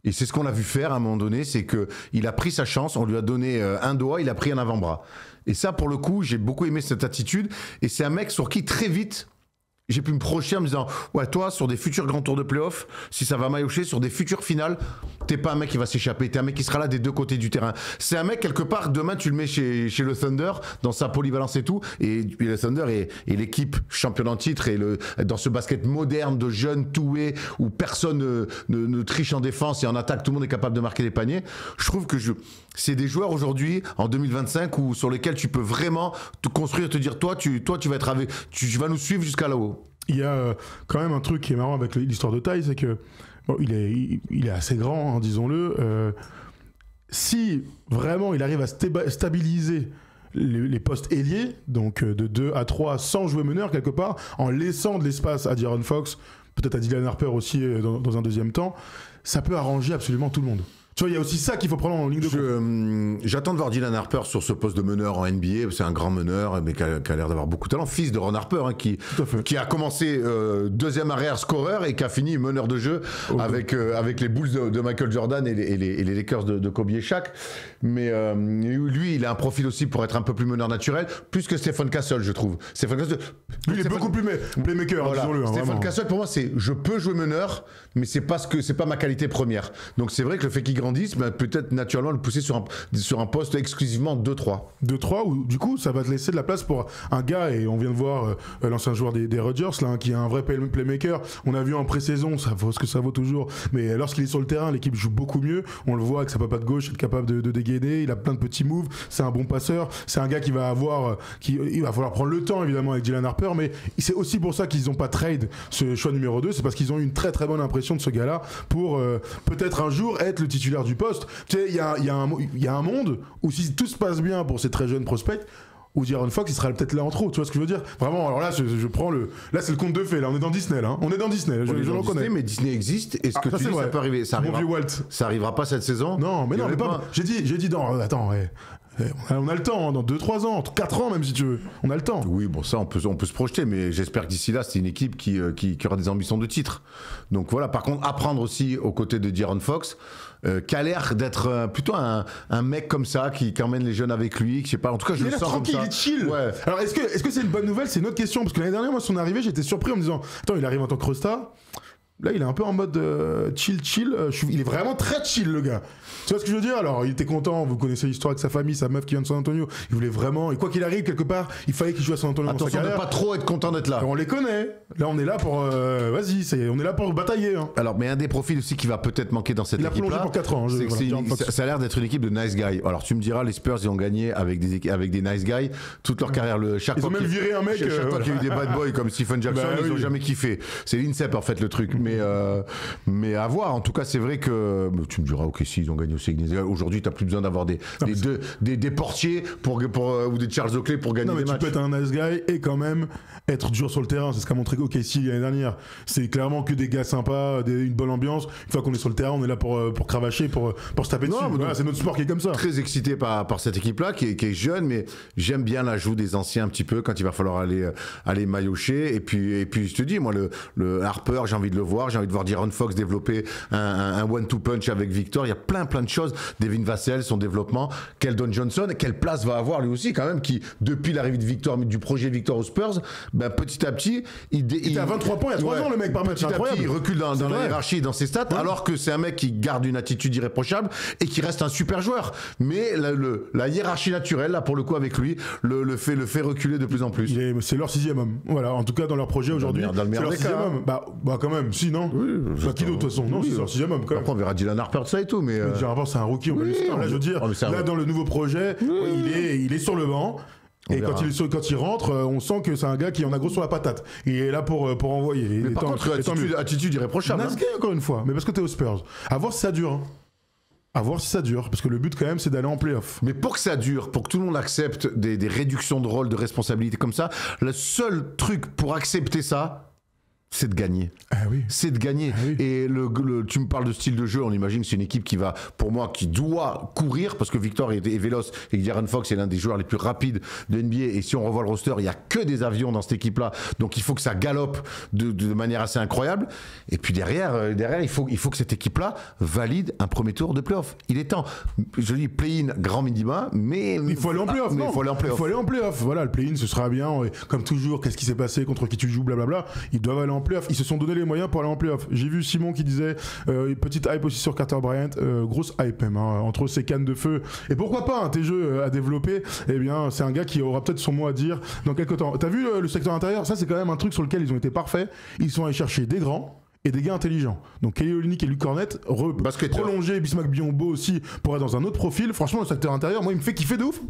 Et c'est ce qu'on a vu faire à un moment donné, c'est qu'il a pris sa chance, on lui a donné un doigt, il a pris un avant-bras. Et ça, pour le coup, j'ai beaucoup aimé cette attitude. Et c'est un mec sur qui très vite j'ai pu me projeter en me disant ouais, toi, sur des futurs grands tours de playoff, si ça va maillotcher, sur des futures finales, t'es pas un mec qui va s'échapper, t'es un mec qui sera là des deux côtés du terrain. C'est un mec, quelque part, demain, tu le mets chez le Thunder, dans sa polyvalence et tout, et le Thunder est l'équipe championne en titre, et dans ce basket moderne de jeunes two-way, où personne ne triche en défense et en attaque, tout le monde est capable de marquer des paniers. Je trouve que c'est des joueurs aujourd'hui, en 2025, sur lesquels tu peux vraiment te construire, te dire toi, tu vas nous suivre jusqu'à là-haut. Il y a quand même un truc qui est marrant avec l'histoire de taille, c'est que bon, il est assez grand, hein, disons-le. Si vraiment il arrive à stabiliser les postes ailiers, donc de 2 à 3 sans jouer meneur quelque part, en laissant de l'espace à De'Aaron Fox, peut-être à Dylan Harper aussi dans un deuxième temps, ça peut arranger absolument tout le monde. Tu vois, il y a aussi ça qu'il faut prendre en ligne de compte. J'attends de voir Dylan Harper sur ce poste de meneur en NBA. C'est un grand meneur, mais qui a l'air d'avoir beaucoup de talent. Fils de Ron Harper, hein, qui a commencé deuxième arrière scoreur et qui a fini meneur de jeu avec les Bulls de Michael Jordan et les Lakers de Kobe et Shaq. Mais lui, il a un profil aussi pour être un peu plus meneur naturel, plus que Stephen Castle, je trouve. Stephen Castle, lui, il est beaucoup plus playmaker, voilà. disons-le. Stephen vraiment. Castle, pour moi, je peux jouer meneur, mais c'est pas ma qualité première. Donc c'est vrai que le fait qu'il grandisse, peut-être naturellement le pousser sur un poste exclusivement 2-3. 2-3, où du coup, ça va te laisser de la place pour un gars, et on vient de voir l'ancien joueur des Rodgers, là, hein, qui est un vrai playmaker. On a vu en pré-saison, ça vaut ce que ça vaut toujours, mais lorsqu'il est sur le terrain, l'équipe joue beaucoup mieux. On le voit avec sa papa de gauche, il est capable de dégainer, il a plein de petits moves, c'est un bon passeur, c'est un gars qui va avoir, il va falloir prendre le temps évidemment avec Dylan Harper, mais c'est aussi pour ça qu'ils n'ont pas trade ce choix numéro 2, c'est parce qu'ils ont eu une très très bonne impression de ce gars-là pour peut-être un jour être le titulaire du poste. Tu sais, il y a un monde où si tout se passe bien pour ces très jeunes prospects, où De'Aaron Fox il sera peut-être là en trop, tu vois ce que je veux dire? Vraiment, alors là je prends là c'est le conte de fées, là on est dans Disney, là, hein. On est dans Disney, je le reconnais. Mais Disney existe, est-ce que tu dis ça peut arriver? Ça arrivera, vieux Walt. Ça arrivera pas cette saison? Non, mais pas. J'ai dit non, attends, on a le temps, hein, dans 2-3 ans, 4 ans même si tu veux, on a le temps. Oui, bon ça on peut se projeter, mais j'espère que d'ici là c'est une équipe qui aura des ambitions de titre. Donc voilà, par contre apprendre aussi aux côtés de De'Aaron Fox, qui a l'air d'être plutôt un mec comme ça, qui emmène les jeunes avec lui, je sais pas, en tout cas je le sens comme ça. Il est chill. Ouais. Alors est-ce que c'est une bonne nouvelle? C'est une autre question, parce que l'année dernière moi son arrivée j'étais surpris en me disant attends il arrive en tant que Rosta. Là, il est un peu en mode chill. Il est vraiment très chill, le gars. Tu vois ce que je veux dire? Alors, il était content. Vous connaissez l'histoire avec sa famille, sa meuf qui vient de San Antonio. Il voulait vraiment. Et quoi qu'il arrive, quelque part, il fallait qu'il joue à San Antonio. Attention de pas trop être content d'être là. Alors, on les connaît. Là, on est là pour. On est là pour batailler. Hein. Alors, mais un des profils aussi qui va peut-être manquer dans cette équipe-là. Il a plongé pour 4 ans. Ça a l'air d'être une équipe de nice guys. Alors, tu me diras, les Spurs, ils ont gagné avec des nice guys toute leur carrière. Ils ont même viré un mec. Chaque fois qu'il y a eu des bad boys comme Stephen Jackson, ils ont jamais kiffé. C'est l'INSEP, en fait, le truc. Mais à voir. En tout cas, c'est vrai que tu me diras, ok, si ils ont gagné aussi avec des gars. Aujourd'hui, t'as plus besoin d'avoir des portiers ou des Charles Oakley pour gagner des matchs. Tu peux être un nice guy et quand même être dur sur le terrain. C'est ce qu'a montré OKC l'année dernière. C'est clairement que des gars sympas, une bonne ambiance. Une fois qu'on est sur le terrain, on est là pour cravacher, pour se taper dessus. Voilà, c'est notre sport qui est comme ça. Très excité par cette équipe-là qui est jeune, mais j'aime bien l'ajout des anciens un petit peu quand il va falloir aller maillotcher. Et puis je te dis, moi, le Harper, j'ai envie de le voir. J'ai envie de voir De'Aaron Fox développer un one-two punch avec Victor. Il y a plein de choses. Devin Vassell, son développement. Keldon Johnson, quelle place va avoir lui aussi quand même, qui depuis l'arrivée de Victor, du projet Victor aux Spurs, petit à petit, il était à 23 points il y a 3 ans le mec par match. Petit à petit, il recule dans la hiérarchie, dans ses stats, alors que c'est un mec qui garde une attitude irréprochable et qui reste un super joueur. Mais la hiérarchie naturelle, là pour le coup avec lui, le fait reculer de plus en plus. C'est leur 6e homme. Voilà, en tout cas dans leur projet aujourd'hui. Dans le meilleur des cas. Bah quand même, si non. Oui, qui d'autre de toute façon? Non, c'est leur 6e homme quand même. Après on verra Dylan Harper de ça et tout, mais. Dylan Harper c'est un rookie, on connaît ça. Là je veux dire, là dans le nouveau projet, il est sur le banc. Et quand il rentre, on sent que c'est un gars qui en a gros sur la patate. Il est là pour envoyer. Mais par contre, attitude irréprochable. Nice guy, encore une fois. Mais parce que t'es aux Spurs. À voir si ça dure. À voir si ça dure. Parce que le but, quand même, c'est d'aller en playoff. Mais pour que ça dure, pour que tout le monde accepte des réductions de rôle, de responsabilité comme ça, le seul truc pour accepter ça, c'est de gagner. Ah oui. C'est de gagner. Ah oui. Et tu me parles de style de jeu, on imagine que c'est une équipe qui va, pour moi, qui doit courir, parce que Victor est véloce et que De'Aaron Fox est l'un des joueurs les plus rapides de NBA. Et si on revoit le roster, il n'y a que des avions dans cette équipe-là. Donc il faut que ça galope de manière assez incroyable. Et puis derrière il faut que cette équipe-là valide un premier tour de playoff. Il est temps. Je dis play-in, grand minima, mais il faut aller en playoff. Il faut aller en playoff. Voilà, le play-in, ce sera bien. Comme toujours, qu'est-ce qui s'est passé, contre qui tu joues, blablabla. Ils doivent aller en playoff. Ils se sont donné les moyens pour aller en playoff. J'ai vu Simon qui disait petite hype aussi sur Carter Bryant, grosse hype même, hein, entre ses cannes de feu et pourquoi pas tes jeux à développer. Eh bien, c'est un gars qui aura peut-être son mot à dire dans quelques temps. T'as vu le secteur intérieur? Ça, c'est quand même un truc sur lequel ils ont été parfaits. Ils sont allés chercher des grands et des gars intelligents. Donc Kelly Olynyk et Luke Cornette prolonger Bismack Biyombo aussi pour être dans un autre profil. Franchement, le secteur intérieur, moi, il me fait kiffer de ouf.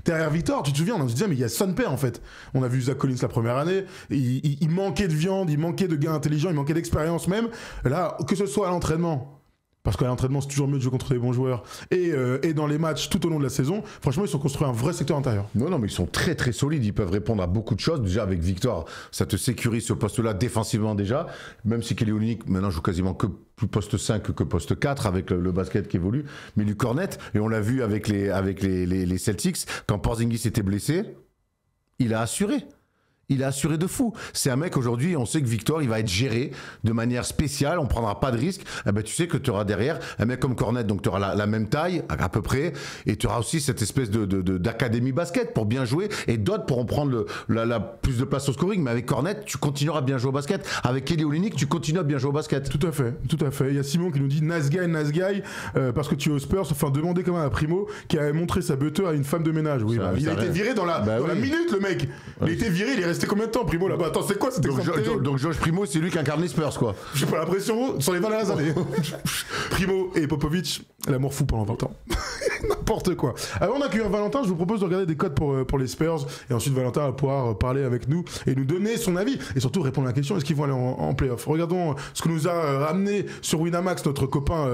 Derrière Victor, tu te souviens, on se disait mais il y a Son Père en fait. On a vu Zach Collins la première année, il manquait de viande, il manquait de gars intelligents, il manquait d'expérience même. Là, que ce soit à l'entraînement parce qu'à l'entraînement c'est toujours mieux de jouer contre des bons joueurs, et dans les matchs tout au long de la saison, franchement ils sont construits un vrai secteur intérieur. Non, mais ils sont très très solides, ils peuvent répondre à beaucoup de choses. Déjà avec Victor, ça te sécurise ce poste-là défensivement déjà, même si Kelly Olynyk maintenant joue quasiment que plus poste 5 que poste 4 avec le basket qui évolue, mais du cornet, et on l'a vu avec les Celtics, quand Porzingis était blessé, il a assuré. Il a assuré de fou. C'est un mec aujourd'hui, on sait que Victor, il va être géré de manière spéciale, on prendra pas de risque. Eh ben, tu sais que tu auras derrière un mec comme Cornet, donc tu auras la même taille à peu près, et tu auras aussi cette espèce d'académie basket pour bien jouer, et d'autres pourront prendre la plus de place au scoring. Mais avec Cornet, tu continueras à bien jouer au basket. Avec Kelly Olynyk, tu continues à bien jouer au basket. Tout à fait, tout à fait. Il y a Simon qui nous dit nice guy, parce que tu es aux Spurs, enfin demander quand même à Primo qui avait montré sa buteur à une femme de ménage. Oui, il a été viré dans la minute, le mec. Il a été viré, il est resté combien de temps, Primo, là-bas? Attends, c'est quoi cet exemple? Donc Josh Primo, c'est lui qui incarne les Spurs, quoi. J'ai pas l'impression, sur les 20 dernières années. Primo et Popovic, l'amour fou pendant 20 ans. N'importe quoi. Avant d'accueillir Valentin, je vous propose de regarder des codes pour les Spurs, et ensuite Valentin va pouvoir parler avec nous et nous donner son avis, et surtout répondre à la question, est-ce qu'ils vont aller en play-off? Regardons ce que nous a ramené sur Winamax notre copain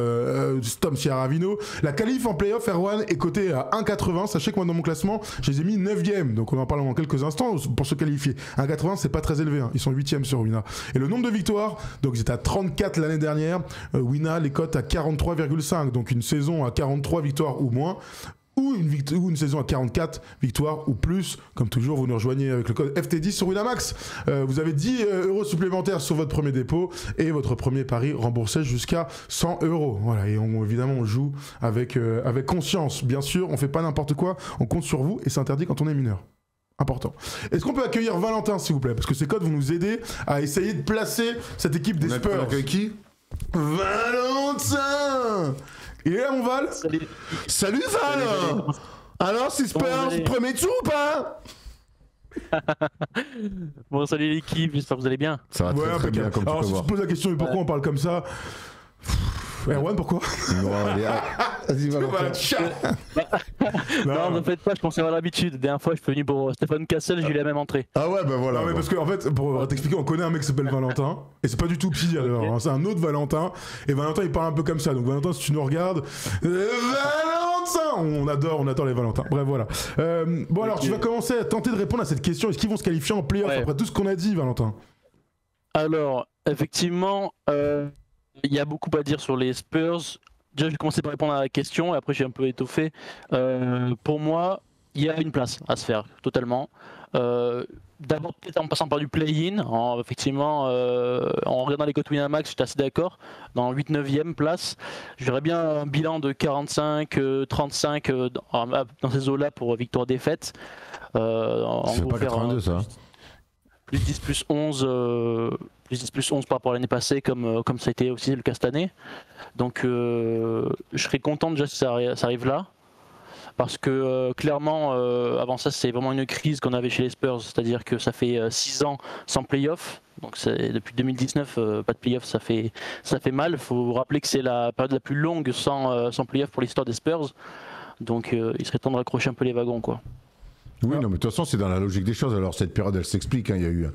Tom Ciaravino. La qualif en play-off, Erwan, est cotée à 1,80. Sachez que moi dans mon classement, je les ai mis 9e, donc on en parle dans quelques instants pour se qualifier. 1,80, c'est pas très élevé, hein. Ils sont 8e sur Wina. Et le nombre de victoires, donc ils étaient à 34 l'année dernière, Wina les cote à 43,5, donc une saison à 43 victoires ou moins, ou une saison à 44 victoires ou plus. Comme toujours, vous nous rejoignez avec le code FT10 sur Winamax. Vous avez 10 euros supplémentaires sur votre premier dépôt, et votre premier pari remboursé jusqu'à 100 euros. Voilà, et évidemment on joue avec conscience. Bien sûr, on fait pas n'importe quoi, on compte sur vous, et c'est interdit quand on est mineur. Important. Est-ce qu'on peut accueillir Valentin, s'il vous plaît? Parce que ces codes vont nous aider à essayer de placer cette équipe des Spurs. On accueille qui? Valentin! Il est là, mon Val? Salut Val! Alors, c'est Spurs, premier tour ou pas? Bon, salut l'équipe, j'espère que vous allez bien. Ça va très bien, comme alors, tu peux si voir. tu te poses la question, mais pourquoi on parle comme ça? Erwan, pourquoi? Vas-y, Valentin. Non, ne faites pas, je pensais avoir l'habitude. La dernière fois, je suis venu pour Stéphane Cassel, j'ai eu la même entrée. Ah ouais, ben voilà. Non, mais parce qu'en fait, pour t'expliquer, on connaît un mec qui s'appelle Valentin, et c'est pas du tout Psy alors, hein, c'est un autre Valentin, et Valentin il parle un peu comme ça, donc Valentin, si tu nous regardes, Valentin, on adore les Valentins. Bref, voilà. Bon, alors tu vas commencer à tenter de répondre à cette question, est-ce qu'ils vont se qualifier en play-off après tout ce qu'on a dit, Valentin? Alors, effectivement, il y a beaucoup à dire sur les Spurs. Déjà, je vais commencer par répondre à la question, et après j'ai un peu étoffé. Pour moi, il y a une place à se faire, totalement. D'abord, peut-être en passant par du play-in. Effectivement, en regardant les cotes Winamax, j'étais assez d'accord. Dans 8-9e place, j'aurais bien un bilan de 45-35 dans ces eaux-là pour victoire-défaite. C'est pas 82, ça. Plus 10, plus 11... plus 10, plus 11 par rapport à l'année passée, comme ça a été aussi le cas cette année. Donc je serais content déjà si ça arrive là. Parce que clairement, avant ça, c'est vraiment une crise qu'on avait chez les Spurs. C'est-à-dire que ça fait 6 ans sans play-off. Donc depuis 2019, pas de play-off, ça fait mal. Il faut rappeler que c'est la période la plus longue sans play-off pour l'histoire des Spurs. Donc il serait temps de raccrocher un peu les wagons, quoi. Oui, non, mais de toute façon, c'est dans la logique des choses. Alors, cette période, elle s'explique. Hein. Il y a eu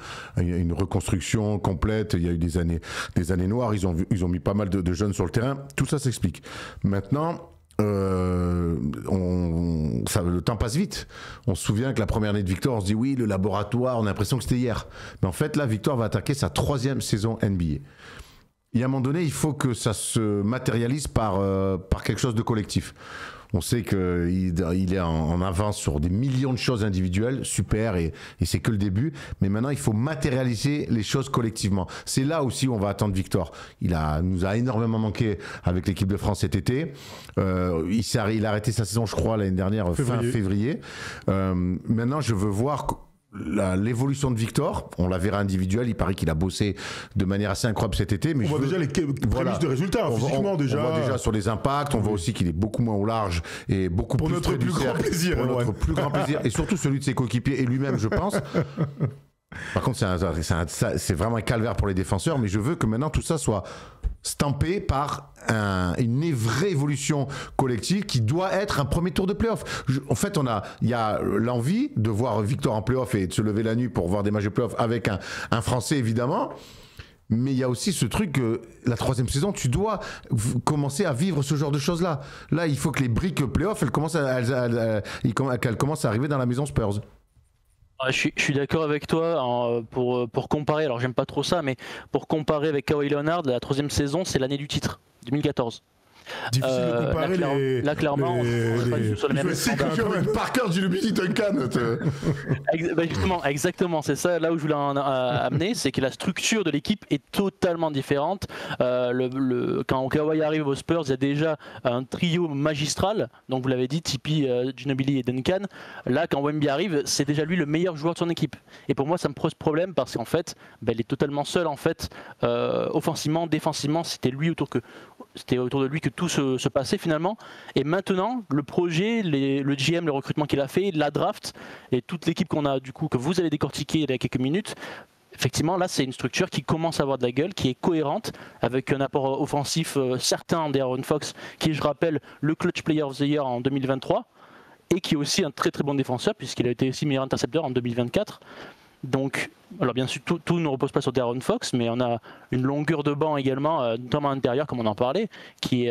une reconstruction complète. Il y a eu des années noires. Ils ont mis pas mal de jeunes sur le terrain. Tout ça s'explique. Maintenant, le temps passe vite. On se souvient que la première année de Victor, on se dit oui, le laboratoire, on a l'impression que c'était hier. Mais en fait, là, Victor va attaquer sa 3e saison NBA. Et à un moment donné, il faut que ça se matérialise par quelque chose de collectif. On sait qu'il est en avance sur des millions de choses individuelles, super, et c'est que le début. Mais maintenant, il faut matérialiser les choses collectivement. C'est là aussi où on va attendre Victor. Il nous a énormément manqué avec l'équipe de France cet été. Il a arrêté sa saison, je crois, l'année dernière, fin février. Maintenant, je veux voir l'évolution de Victor. On la verra individuelle. Il paraît qu'il a bossé de manière assez incroyable cet été. Mais on voit déjà les prémices de résultats, physiquement déjà. On voit déjà sur les impacts. On voit aussi qu'il est beaucoup moins au large et beaucoup pour plus notre plus grand plaisir. Pour notre plus grand plaisir. Et surtout celui de ses coéquipiers et lui-même, je pense. Par contre, c'est vraiment un calvaire pour les défenseurs. Mais je veux que maintenant tout ça soit stampé par une vraie évolution collective qui doit être un premier tour de play-off. En fait, il y a l'envie de voir Victor en play-off et de se lever la nuit pour voir des matchs de play-off avec un Français, évidemment. Mais il y a aussi ce truc que la 3e saison, tu dois commencer à vivre ce genre de choses-là. Là, il faut que les briques playoff, elles commencent à arriver dans la maison Spurs. Je suis d'accord avec toi pour comparer, alors j'aime pas trop ça, mais pour comparer avec Kawhi Leonard, la 3e saison, c'est l'année du titre, 2014. Difficile de comparer là, clairement, on n'est pas du tout sur le même standard. Parker du Billy Duncan. Justement, exactement, c'est ça là où je voulais amener, c'est que la structure de l'équipe est totalement différente. Quand Kawhi arrive aux Spurs, il y a déjà un trio magistral, donc vous l'avez dit, Tipeee, Ginobili et Duncan. Là, quand Wemby arrive, c'est déjà lui le meilleur joueur de son équipe. Et pour moi, ça me pose problème parce qu'en fait, il est totalement seul en fait, offensivement, défensivement, c'était autour de lui que tout se passait finalement. Et maintenant, le projet, le GM, le recrutement qu'il a fait, la draft et toute l'équipe qu'on a du coup, que vous allez décortiquer il y a quelques minutes, effectivement là c'est une structure qui commence à avoir de la gueule, qui est cohérente, avec un apport offensif certain d'Aaron Fox, qui est, je rappelle, le Clutch Player of the Year en 2023, et qui est aussi un très très bon défenseur, puisqu'il a été aussi meilleur intercepteur en 2024. Donc, alors bien sûr, tout ne repose pas sur De'Aaron Fox, mais on a une longueur de banc également, notamment à l'intérieur, comme on en parlait, qui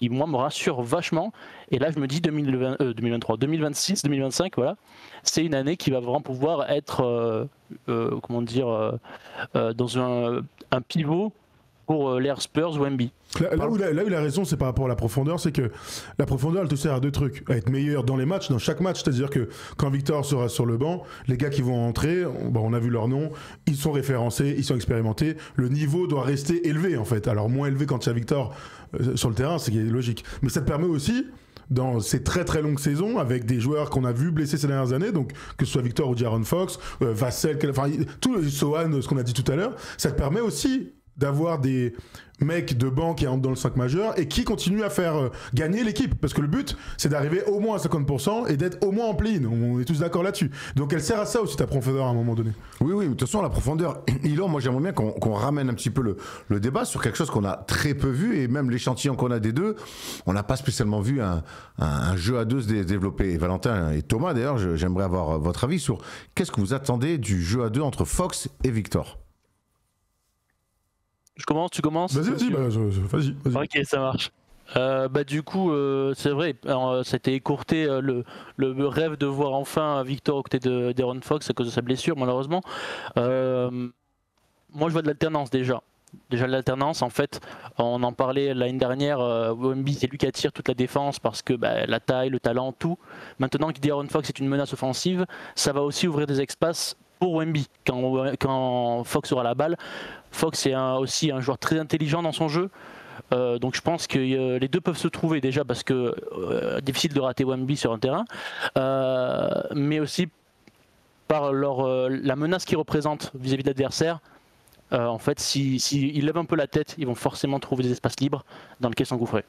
moi me rassure vachement. Et là, je me dis 2023, 2026, 2025, voilà, c'est une année qui va vraiment pouvoir être, dans un pivot pour l'ère Spurs Wemby. Là où il a raison, c'est par rapport à la profondeur, c'est que la profondeur, elle te sert à deux trucs: à être meilleur dans les matchs, dans chaque match, c'est-à-dire que quand Victor sera sur le banc, les gars qui vont entrer, on a vu leur nom, ils sont référencés, ils sont expérimentés, le niveau doit rester élevé en fait. Alors moins élevé quand il y a Victor sur le terrain, c'est logique. Mais ça te permet aussi, dans ces très très longues saisons, avec des joueurs qu'on a vu blessés ces dernières années, donc que ce soit Victor ou De'Aaron Fox, Vassell, tout le Sohan, ce qu'on a dit tout à l'heure, ça te permet aussi d'avoir des mecs de banc qui entrent dans le 5 majeur et qui continuent à faire gagner l'équipe, parce que le but c'est d'arriver au moins à 50% et d'être au moins en play-in, on est tous d'accord là-dessus. Donc elle sert à ça aussi, ta profondeur, à un moment donné. Oui, de toute façon la profondeur, Ilan, moi j'aimerais bien qu'on ramène un petit peu le débat sur quelque chose qu'on a très peu vu, et même l'échantillon qu'on a des deux, on n'a pas spécialement vu un jeu à deux se développer. Et Valentin et Thomas d'ailleurs, j'aimerais avoir votre avis sur qu'est-ce que vous attendez du jeu à deux entre Fox et Victor. Je commence, tu commences? Vas-y. Ok, ça marche. Du coup, c'est vrai, ça a été écourté le rêve de voir enfin Victor aux côtés d'Aaron Fox à cause de sa blessure, malheureusement. Moi, je vois de l'alternance déjà. Déjà, l'alternance, en fait, on en parlait l'année dernière. Wemby, c'est lui qui attire toute la défense parce que la taille, le talent, tout. Maintenant que De'Aaron Fox est une menace offensive, ça va aussi ouvrir des espaces pour Wemby quand Fox aura la balle. Fox est aussi un joueur très intelligent dans son jeu, donc je pense que les deux peuvent se trouver déjà, parce que difficile de rater Wemby sur un terrain, mais aussi par la menace qu'ils représentent vis-à-vis de l'adversaire. En fait, s'ils lèvent un peu la tête, ils vont forcément trouver des espaces libres dans lesquels s'engouffrer.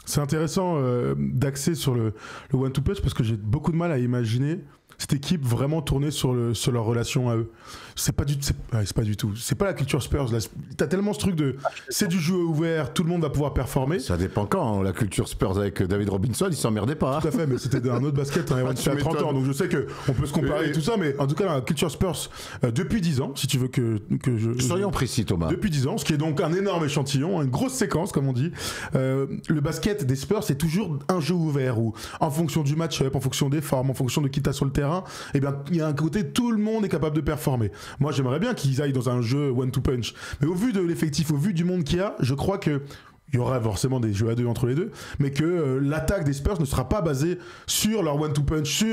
C'est intéressant d'axer sur le one-two-punch, parce que j'ai beaucoup de mal à imaginer cette équipe vraiment tournée sur leur relation à eux. C'est pas du tout. C'est pas la culture Spurs. Là. T'as tellement ce truc de. C'est du jeu ouvert, tout le monde va pouvoir performer. Ça dépend quand. La culture Spurs avec David Robinson, il s'emmerdait pas. Tout à fait, mais c'était un autre basket. Il y a 30 ans, donc je sais qu'on peut se comparer et tout ça, mais en tout cas, la culture Spurs, depuis 10 ans, si tu veux que Soyons précis, Thomas. Depuis 10 ans, ce qui est donc un énorme échantillon, une grosse séquence, comme on dit. Le basket des Spurs, c'est toujours un jeu ouvert où, en fonction du match-up, en fonction des formes, en fonction de qui t'as sur le terrain, eh bien, il y a un côté, tout le monde est capable de performer. Moi, j'aimerais bien qu'ils aillent dans un jeu one-two-punch. Mais au vu de l'effectif, au vu du monde qu'il y a, je crois que il y aura forcément des jeux à deux entre les deux, mais que l'attaque des Spurs ne sera pas basée sur leur one-two-punch,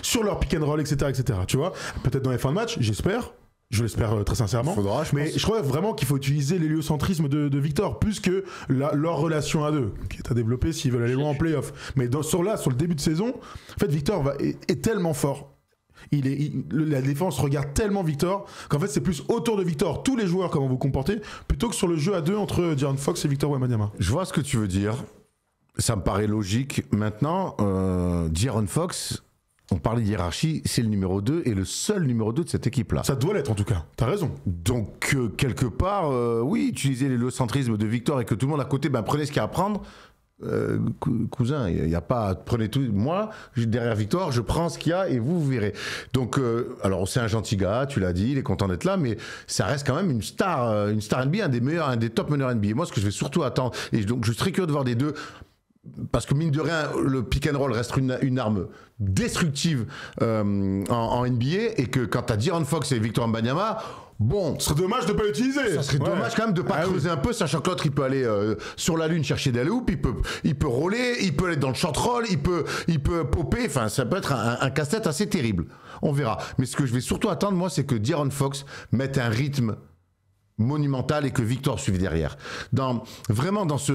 sur leur pick and roll, etc. Tu vois, peut-être dans les fins de match, j'espère. Je l'espère très sincèrement. Mais je crois vraiment qu'il faut utiliser l'héliocentrisme de Victor plus que leur relation à deux, qui est à développer s'ils veulent aller loin en play-off. Mais sur le début de saison, en fait, Victor est tellement fort. La défense regarde tellement Victor qu'en fait, c'est plus autour de Victor, tous les joueurs, comment vous comportez, plutôt que sur le jeu à deux entre De'Aaron Fox et Victor Wembanyama. Je vois ce que tu veux dire. Ça me paraît logique. Maintenant, De'Aaron Fox. On parlait de hiérarchie, c'est le numéro 2 et le seul numéro 2 de cette équipe-là. Ça doit l'être en tout cas, t'as raison. Donc, quelque part, oui, utiliser l'héliocentrisme de Victor et que tout le monde à côté prenne ce qu'il y a à prendre, cousin, il n'y a pas, prenez tout. Moi, derrière Victor, je prends ce qu'il y a et vous verrez. Donc, alors c'est un gentil gars, tu l'as dit, il est content d'être là, mais ça reste quand même une star NBA, un des top meneurs NBA. Moi, ce que je vais surtout attendre, et donc je suis très curieux de voir des deux. Parce que mine de rien, le pick and roll reste une arme destructive en NBA, et que quand t'as De'Aaron Fox et Victor Wembanyama, bon, ce serait dommage de pas l'utiliser. Ça serait dommage quand même de pas creuser un peu, sachant que l'autre il peut aller sur la lune chercher des alley-oops, il peut roller, il peut aller dans le short roll, il peut popper. Enfin, ça peut être un casse-tête assez terrible. On verra. Mais ce que je vais surtout attendre, moi, c'est que De'Aaron Fox mette un rythme monumental et que Victor suive derrière. Vraiment dans ce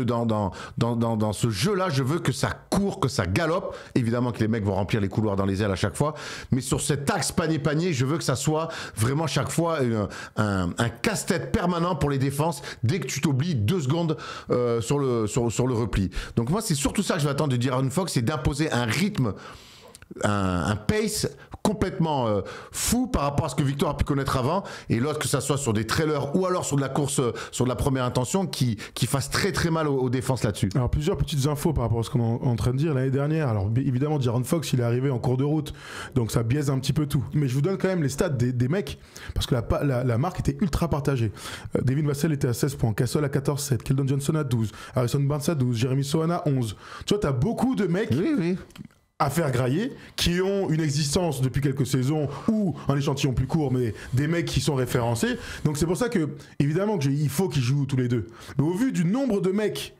jeu-là, je veux que ça court, que ça galope. Évidemment que les mecs vont remplir les couloirs dans les ailes à chaque fois, mais sur cet axe panier-panier, je veux que ça soit vraiment chaque fois un casse-tête permanent pour les défenses dès que tu t'oublies 2 secondes sur le repli. Donc moi, c'est surtout ça que je vais attendre de De'Aaron Fox, c'est d'imposer un rythme, un pace complètement fou par rapport à ce que Victor a pu connaître avant, et l'autre, que ça soit sur des trailers ou alors sur de la course, sur de la première intention, qui fasse très très mal aux défenses là-dessus. Alors plusieurs petites infos par rapport à ce qu'on est en train de dire. L'année dernière, alors évidemment De'Aaron Fox il est arrivé en cours de route, donc ça biaise un petit peu tout, mais je vous donne quand même les stats des mecs, parce que la marque était ultra partagée. Devin Vassell était à 16 points, Castle à 14-7, Keldon Johnson à 12, Harrison Barnes à 12, Jeremy Sohan à 11. Tu vois, t'as beaucoup de mecs à faire grailler, qui ont une existence depuis quelques saisons, ou un échantillon plus court, mais des mecs qui sont référencés. Donc c'est pour ça que, évidemment, il faut qu'ils jouent tous les deux. Mais au vu du nombre de mecs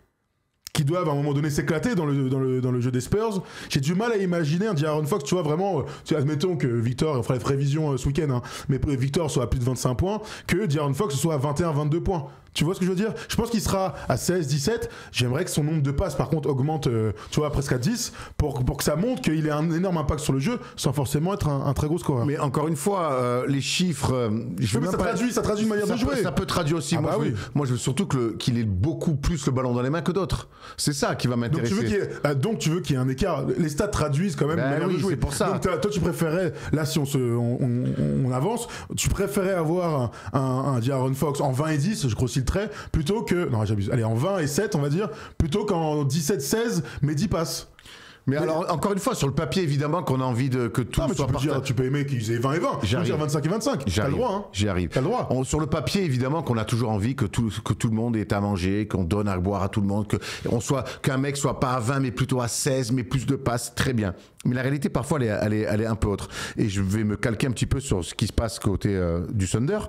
qui doivent à un moment donné s'éclater dans le jeu des Spurs, j'ai du mal à imaginer un De'Aaron Fox, tu vois, vraiment, admettons que Victor, on fera la prévision ce week-end, hein, mais Victor soit à plus de 25 points, que De'Aaron Fox soit à 21-22 points. Tu vois ce que je veux dire? Je pense qu'il sera à 16-17. J'aimerais que son nombre de passes, par contre, augmente, tu vois, presque à 10, pour que ça montre qu'il ait un énorme impact sur le jeu, sans forcément être un très gros scoreur. Mais encore une fois, les chiffres... ça traduit une manière de jouer. Ça peut traduire aussi. Moi, je veux surtout qu'il ait beaucoup plus le ballon dans les mains que d'autres. C'est ça qui va m'intéresser. Donc tu veux qu'il y ait un écart. Les stats traduisent quand même une manière de jouer. C'est pour ça. Donc toi, tu préférais, là, si on avance, tu préférais avoir un De'Aaron Fox en 20 et 10, je grossis le trait, plutôt que... Non, j'abuse. Allez, en 20 et 7, on va dire, plutôt qu'en 17-16, mais 10 passes. Mais alors, encore une fois, sur le papier, évidemment qu'on a envie que tout soit partagé. Tu peux aimer qu'ils aient 20 et 20. Tu peux dire 25 et 25. T'as le droit. Hein. J'y arrive. T'as le droit. Sur le papier, évidemment qu'on a toujours envie que tout le monde ait à manger, qu'on donne à boire à tout le monde, qu'un mec soit pas à 20, mais plutôt à 16, mais plus de passes. Très bien. Mais la réalité, parfois, elle est un peu autre. Et je vais me calquer un petit peu sur ce qui se passe côté du Thunder,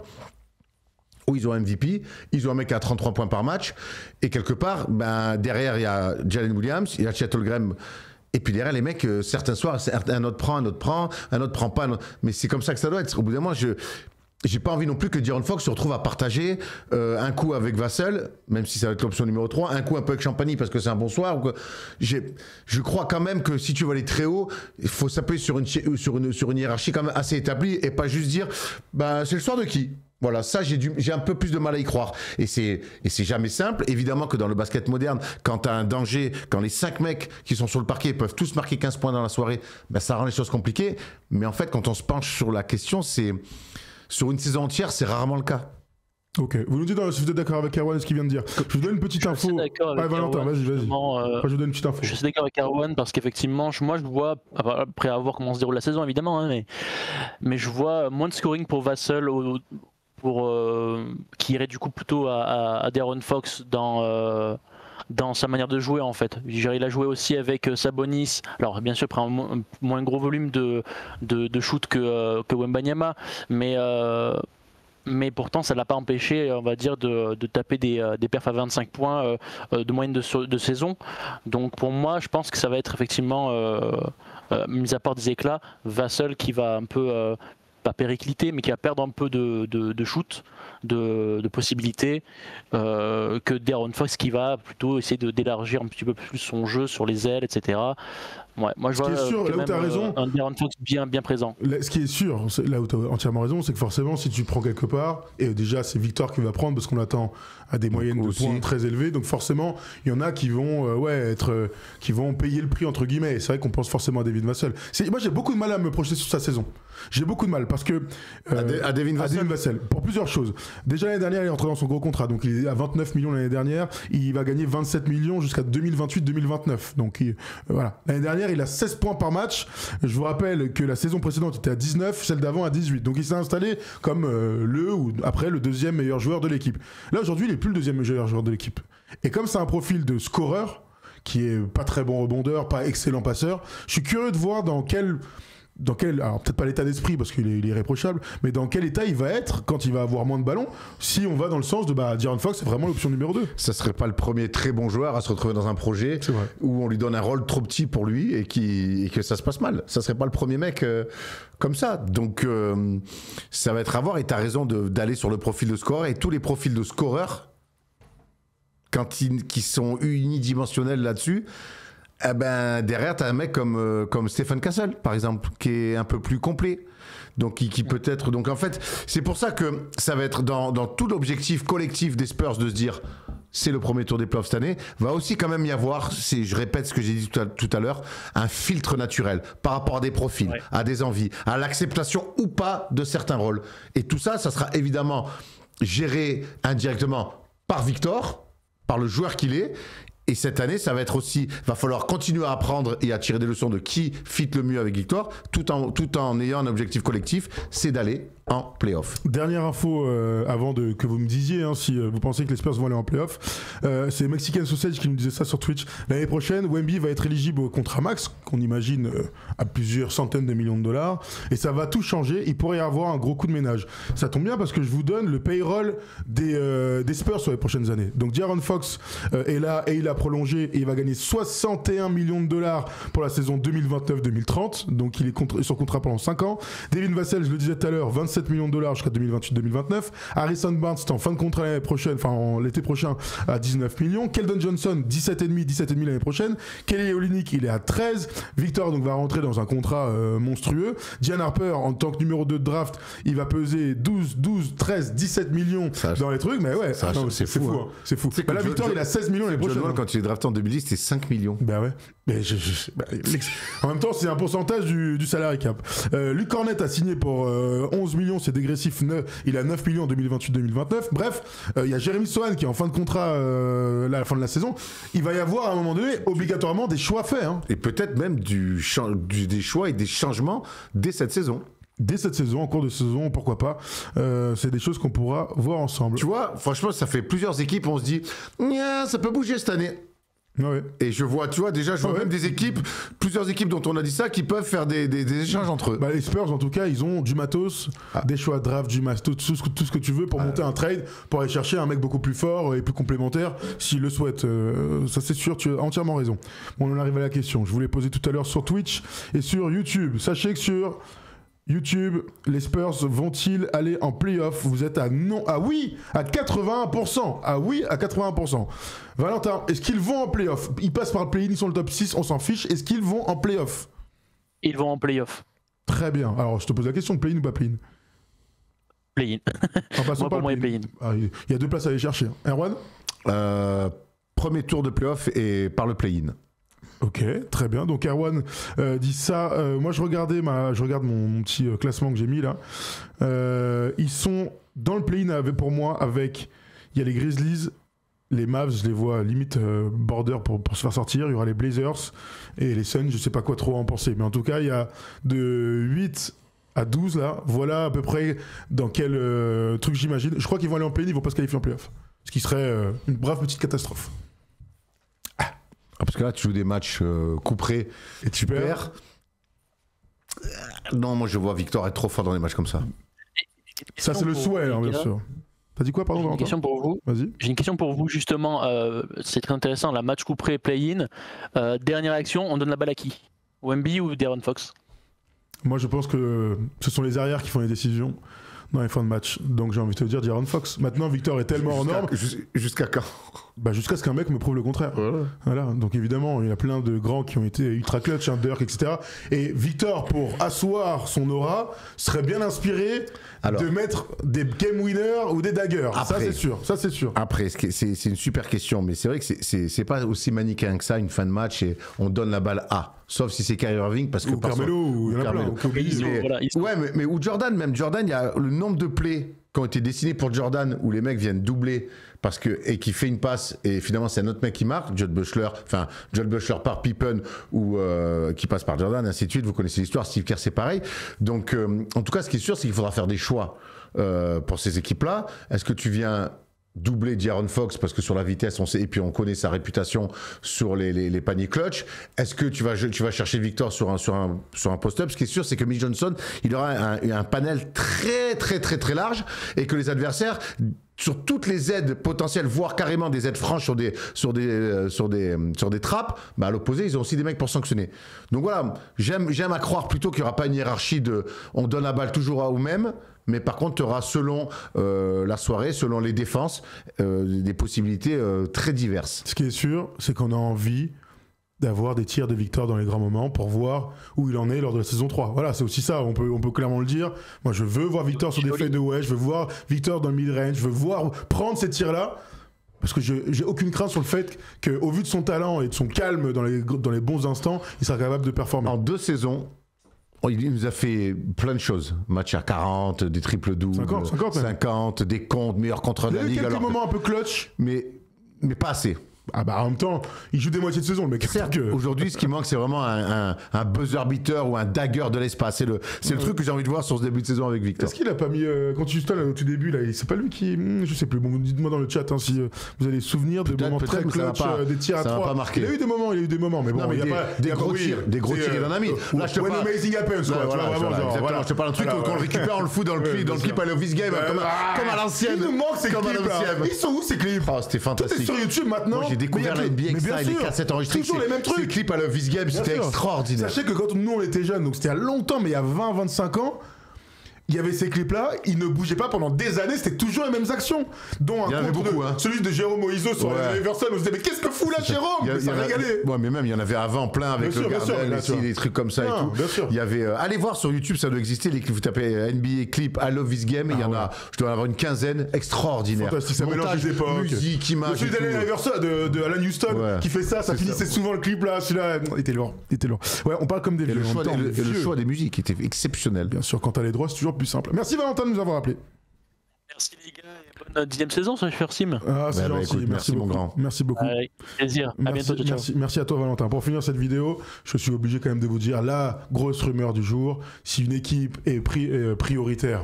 où ils ont un MVP, ils ont un mec à 33 points par match, et quelque part, derrière, il y a Jalen Williams, il y a Chet Holmgren. Et puis derrière, les mecs, certains soirs, un autre prend, un autre prend pas. Mais c'est comme ça que ça doit être. Au bout d'un moment, j'ai pas envie non plus que De'Aaron Fox se retrouve à partager un coup avec Vassell, même si ça va être l'option numéro 3, un coup un peu avec Champagny parce que c'est un bon soir. Je crois quand même que si tu veux aller très haut, il faut s'appuyer sur une hiérarchie quand même assez établie, et pas juste dire c'est le soir de qui. Voilà, ça j'ai un peu plus de mal à y croire, et c'est jamais simple. Évidemment que dans le basket moderne, quand tu as un danger, quand les 5 mecs qui sont sur le parquet peuvent tous marquer 15 points dans la soirée, ça rend les choses compliquées. Mais en fait, quand on se penche sur la question, c'est sur une saison entière, c'est rarement le cas. Ok, vous nous dites si vous êtes d'accord avec Erwan, ce qu'il vient de dire. Je vous donne une petite info. Valentin, vas-y. Je vous donne une petite info. Je suis d'accord avec Erwan parce qu'effectivement, moi je vois, après avoir comment se déroule la saison évidemment, hein, mais je vois moins de scoring pour Vassell, qui irait du coup plutôt à De'Aaron Fox dans sa manière de jouer en fait. Il a joué aussi avec Sabonis, alors bien sûr prend un moins gros volume de shoot que Wembanyama, mais pourtant ça ne l'a pas empêché, on va dire, de taper des perfs à 25 points de moyenne de saison. Donc pour moi, je pense que ça va être effectivement, mis à part des éclats, Vassell qui va un peu... pas péricliter, mais qui va perdre un peu de shoot, de possibilités, que De'Aaron Fox qui va plutôt essayer d'élargir un petit peu plus son jeu sur les ailes, etc. Ouais, moi je Ce qui vois est sûr, quand là où même, t'as raison. un De'Aaron Fox bien présent. Ce qui est sûr, là où tu as entièrement raison, c'est que forcément, si tu prends quelque part, et déjà c'est Victor qui va prendre parce qu'on attend à des moyennes de points très élevées, donc forcément, il y en a qui vont, qui vont payer le prix entre guillemets. Et c'est vrai qu'on pense forcément à David Vassell. Moi, j'ai beaucoup de mal à me projeter sur sa saison. J'ai beaucoup de mal parce que à Devin Vassell, pour plusieurs choses. Déjà l'année dernière, il est entré dans son gros contrat, donc il est à 29 millions l'année dernière. Il va gagner 27 millions jusqu'à 2028-2029. Donc voilà. L'année dernière, il a 16 points par match. Je vous rappelle que la saison précédente était à 19, celle d'avant à 18. Donc il s'est installé comme le deuxième meilleur joueur de l'équipe. Là aujourd'hui, il est plus le deuxième meilleur joueur de l'équipe. Et comme c'est un profil de scoreur, qui est pas très bon rebondeur, pas excellent passeur, je suis curieux de voir dans quel, alors peut-être pas l'état d'esprit parce qu'il est irréprochable, mais dans quel état il va être quand il va avoir moins de ballons, si on va dans le sens de De'Aaron Fox, c'est vraiment l'option numéro 2. Ça serait pas le premier très bon joueur à se retrouver dans un projet où on lui donne un rôle trop petit pour lui et que ça se passe mal. Ça serait pas le premier mec comme ça. Donc ça va être à voir, et t'as raison d'aller sur le profil de scoreur, et tous les profils de scoreurs qui sont unidimensionnels là-dessus. Eh ben, derrière, tu as un mec comme Stephen Castle, par exemple, qui est un peu plus complet. Donc, qui peut être. Donc, en fait, c'est pour ça que ça va être dans tout l'objectif collectif des Spurs de se dire c'est le premier tour des playoffs cette année. Va aussi quand même y avoir, je répète ce que j'ai dit tout à l'heure, un filtre naturel par rapport à des profils, à des envies, à l'acceptation ou pas de certains rôles. Et tout ça, ça sera évidemment géré indirectement par Victor, par le joueur qu'il est. Et cette année, ça va être aussi, va falloir continuer à apprendre et à tirer des leçons de qui fit le mieux avec Victor, tout en ayant un objectif collectif, c'est d'aller en play-off. Dernière info avant que vous me disiez si vous pensez que les Spurs vont aller en play-off, c'est Mexican Sausage qui nous disait ça sur Twitch. L'année prochaine, Wemby va être éligible au contrat max, qu'on imagine à plusieurs centaines de millions de dollars, et ça va tout changer. Il pourrait y avoir un gros coup de ménage. Ça tombe bien parce que je vous donne le payroll des Spurs sur les prochaines années. Donc De'Aaron Fox est là et il a prolongé et il va gagner 61 millions de dollars pour la saison 2029-2030. Donc il est sur contrat pendant 5 ans. Devin Vassell, je le disais tout à l'heure, 27 millions de dollars jusqu'à 2028-2029. Harrison Barnes, c'est en fin de contrat l'année prochaine, l'été prochain à 19 millions. Keldon Johnson, 17,5 l'année prochaine. Kelly Olynyk, il est à 13. Victor donc va rentrer dans un contrat monstrueux. Diane Harper, en tant que numéro 2 de draft, il va peser 12, 13, 17 millions dans les trucs. Mais ouais, c'est fou. Hein. C'est fou. Là, Victor, il a 16 millions l'année prochaine. Quand il est drafté en 2010, c'était 5 millions. Bah ouais. Mais en même temps, c'est un pourcentage du salary cap. Luc Cornet a signé pour 11 millions, c'est dégressif. Il a 9 millions en 2028-2029. Bref, il y a Jérémy Sohan qui est en fin de contrat à la fin de la saison. Il va y avoir à un moment donné, obligatoirement, des choix faits. Hein. Et peut-être même des choix et des changements dès cette saison. Dès cette saison, en cours de saison, pourquoi pas. C'est des choses qu'on pourra voir ensemble. Tu vois, franchement, ça fait plusieurs équipes, on se dit, ça peut bouger cette année. Ouais. Et je vois, tu vois, déjà, je vois même des équipes, plusieurs équipes dont on a dit ça, qui peuvent faire des échanges entre eux. Les Spurs, en tout cas, ils ont du matos, des choix de draft, du matos, tout ce que tu veux pour monter un trade, pour aller chercher un mec beaucoup plus fort et plus complémentaire, s'ils le souhaitent. Ça, c'est sûr, tu as entièrement raison. Bon, on arrive à la question. Je vous l'ai posée tout à l'heure sur Twitch et sur YouTube. Sachez que sur YouTube, les Spurs vont-ils aller en play-off? Vous êtes à non, à oui, à 81%. À oui, à 81%. Valentin, est-ce qu'ils vont en play-off? Ils passent par le play-in, ils sont le top 6, on s'en fiche. Est-ce qu'ils vont en play-off? Ils vont en play-off. Très bien. Alors, je te pose la question, play-in ou pas play-in? Play-in. Pour moi, play-in. Il y a 2 places à aller chercher. Erwan? Premier tour de play-off et par le play-in. Ok, très bien. Donc Erwan dit ça. Moi, je regarde mon petit classement que j'ai mis là. Ils sont dans le play-in pour moi avec. Il y a les Grizzlies, les Mavs, je les vois limite border pour se faire sortir. Il y aura les Blazers et les Suns. Je sais pas quoi trop en penser, mais en tout cas, il y a de 8 à 12 là. Voilà à peu près dans quel truc j'imagine. Je crois qu'ils vont aller en play-in, ils vont pas se qualifier en play-off, ce qui serait une brave petite catastrophe. Parce que là, tu joues des matchs couperés et tu perds. Non, moi je vois Victor être trop fort dans les matchs comme ça. Ça, c'est le souhait, bien sûr. T'as dit quoi, pardon? J'ai une question pour vous. Vas-y. J'ai une question pour vous, justement. C'est très intéressant, la match couperé play-in. Dernière action, on donne la balle à qui? Wemby ou De'Aaron Fox? Moi, je pense que ce sont les arrières qui font les décisions. dans les fins de match. Donc j'ai envie de te dire De'Aaron Fox. Maintenant, Victor est tellement en norme. Jusqu'à quand? Jusqu'à ce qu'un mec me prouve le contraire. Voilà. Donc évidemment, il y a plein de grands qui ont été ultra clutch, Dirk, etc. Et Victor, pour asseoir son aura, serait bien inspiré de mettre des game winners ou des daggers. Après, ça c'est sûr. Après, c'est une super question, mais c'est vrai que c'est pas aussi manichéen que ça, une fin de match et on donne la balle à. Sauf si c'est Kyrie Irving, parce que ou Carmelo, il y en a plein. Mais ou Jordan, il y a le nombre de plays qui ont été dessinés pour Jordan où les mecs viennent doubler et qui fait une passe et finalement c'est un autre mec qui marque, John Bushler par Pippen ou qui passe par Jordan, ainsi de suite. Vous connaissez l'histoire. Steve Kerr, c'est pareil. Donc en tout cas, ce qui est sûr, c'est qu'il faudra faire des choix pour ces équipes-là. Est-ce que tu viens doubler De'Aaron Fox parce que sur la vitesse on sait, et puis on connaît sa réputation sur les paniers clutch? Est-ce que tu vas chercher Victor sur un post-up? Ce qui est sûr, c'est que Mitch Johnson, il aura un panel très très très très large et que les adversaires, sur toutes les aides potentielles, voire carrément des aides franches sur des trappes, à l'opposé, ils ont aussi des mecs pour sanctionner. Donc voilà, j'aime à croire plutôt qu'il n'y aura pas une hiérarchie on donne la balle toujours à eux-mêmes, mais par contre, tu auras selon la soirée, selon les défenses, des possibilités très diverses. Ce qui est sûr, c'est qu'on a envie d'avoir des tirs de Victor dans les grands moments pour voir où il en est lors de la saison 3. Voilà, c'est aussi ça, on peut clairement le dire. Moi, je veux voir Victor sur des faits de wedge, je veux voir Victor dans le mid-range, je veux voir prendre ces tirs-là, parce que j'ai aucune crainte sur le fait qu'au vu de son talent et de son calme dans les bons instants, il sera capable de performer. En 2 saisons, il nous a fait plein de choses. Match à 40, des triples doubles, 50 des comptes, meilleur contre de la ligue. Il y a eu quelques moments un peu clutch. Mais pas assez. En même temps, il joue des moitiés de saison, le mec. Certes, aujourd'hui, ce qui manque, c'est vraiment un buzzer beater ou un dagger de l'espace. C'est le truc que j'ai envie de voir sur ce début de saison avec Victor. Est-ce qu'il a pas mis quand Houston au tout début là, c'est pas lui qui, je sais plus. Bon, dites-moi dans le chat si vous avez souvenir de moments très clutch, des tirs à 3. Il a eu des moments, mais bon, il y a pas des gros tirs, il en a mis. Là, je te parle. When amazing happens, quoi. Exactement. Je te parle d'un truc qu'on le récupère, on le fout dans le clip à l'office game, comme à l'ancienne. Il nous manque ces clips. Ils sont où ces clips? C'était fantastique. Tout est sur YouTube maintenant. J'ai découvert la NBA. Mais bien sûr, les cassettes enregistrées, toujours les mêmes trucs. Ces clips à l'office game, c'était extraordinaire. Sachez que quand nous on était jeunes, donc c'était il y a longtemps, mais il y a 20-25 ans, il y avait ces clips-là, ils ne bougeaient pas pendant des années, c'était toujours les mêmes actions. Dont un contre celui de Jérôme Moïse sur Everson, on se disait mais qu'est-ce que fout là Jérôme? Ça régalait. Ouais, mais même il y en avait avant plein avec le Gardel, des trucs comme ça et tout. Il y avait, allez voir sur YouTube, ça doit exister, les clips, vous tapez NBA clip I Love This Game, il y en a, je dois en avoir une quinzaine, extraordinaire. Fantastique, ça mélange des époques. Musique, image. Celui d'Allen Iverson, de Alan Houston, qui fait ça finissait souvent le clip là, celui-là, il était lourd. Ouais, on parle comme des vieux. Et le choix des musiques était exceptionnel. Bien sûr, quand t'as les droits, c'est toujours plus simple. Merci Valentin de nous avoir appelé. Merci les gars, et bonne 10e saison sur First Team. C'est gentil, écoute, merci mon grand. Merci beaucoup. Avec plaisir, à bientôt. Merci à toi Valentin. Pour finir cette vidéo, je suis obligé quand même de vous dire la grosse rumeur du jour. Si une équipe est prioritaire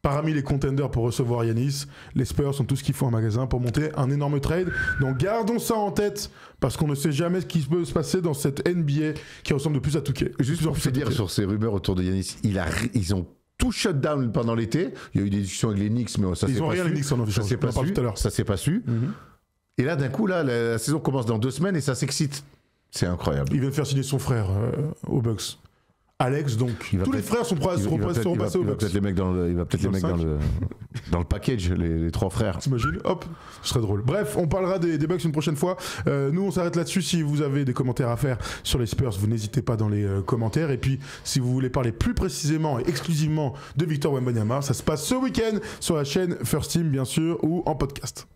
parmi les contenders pour recevoir Giannis, les Spurs sont tout ce qu'il faut en magasin pour monter un énorme trade. Donc gardons ça en tête parce qu'on ne sait jamais ce qui peut se passer dans cette NBA qui ressemble de plus à Touquet. Juste pour te dire sur ces rumeurs autour de Giannis, ils ont tout shut down pendant l'été. Il y a eu des discussions avec les Knicks, mais ça s'est pas su. Et là, d'un coup, la saison commence dans 2 semaines et ça s'excite. C'est incroyable. Il vient de faire signer son frère aux Bucks. Alex, donc tous les frères sont passés au Bucks. Il va peut-être les mecs dans le package, les 3 frères. T'imagines? Hop, ce serait drôle. Bref, on parlera des Bucks une prochaine fois. Nous, on s'arrête là-dessus. Si vous avez des commentaires à faire sur les Spurs, vous n'hésitez pas dans les commentaires. Et puis, si vous voulez parler plus précisément et exclusivement de Victor Wembanyama, ça se passe ce week-end sur la chaîne First Team, bien sûr, ou en podcast.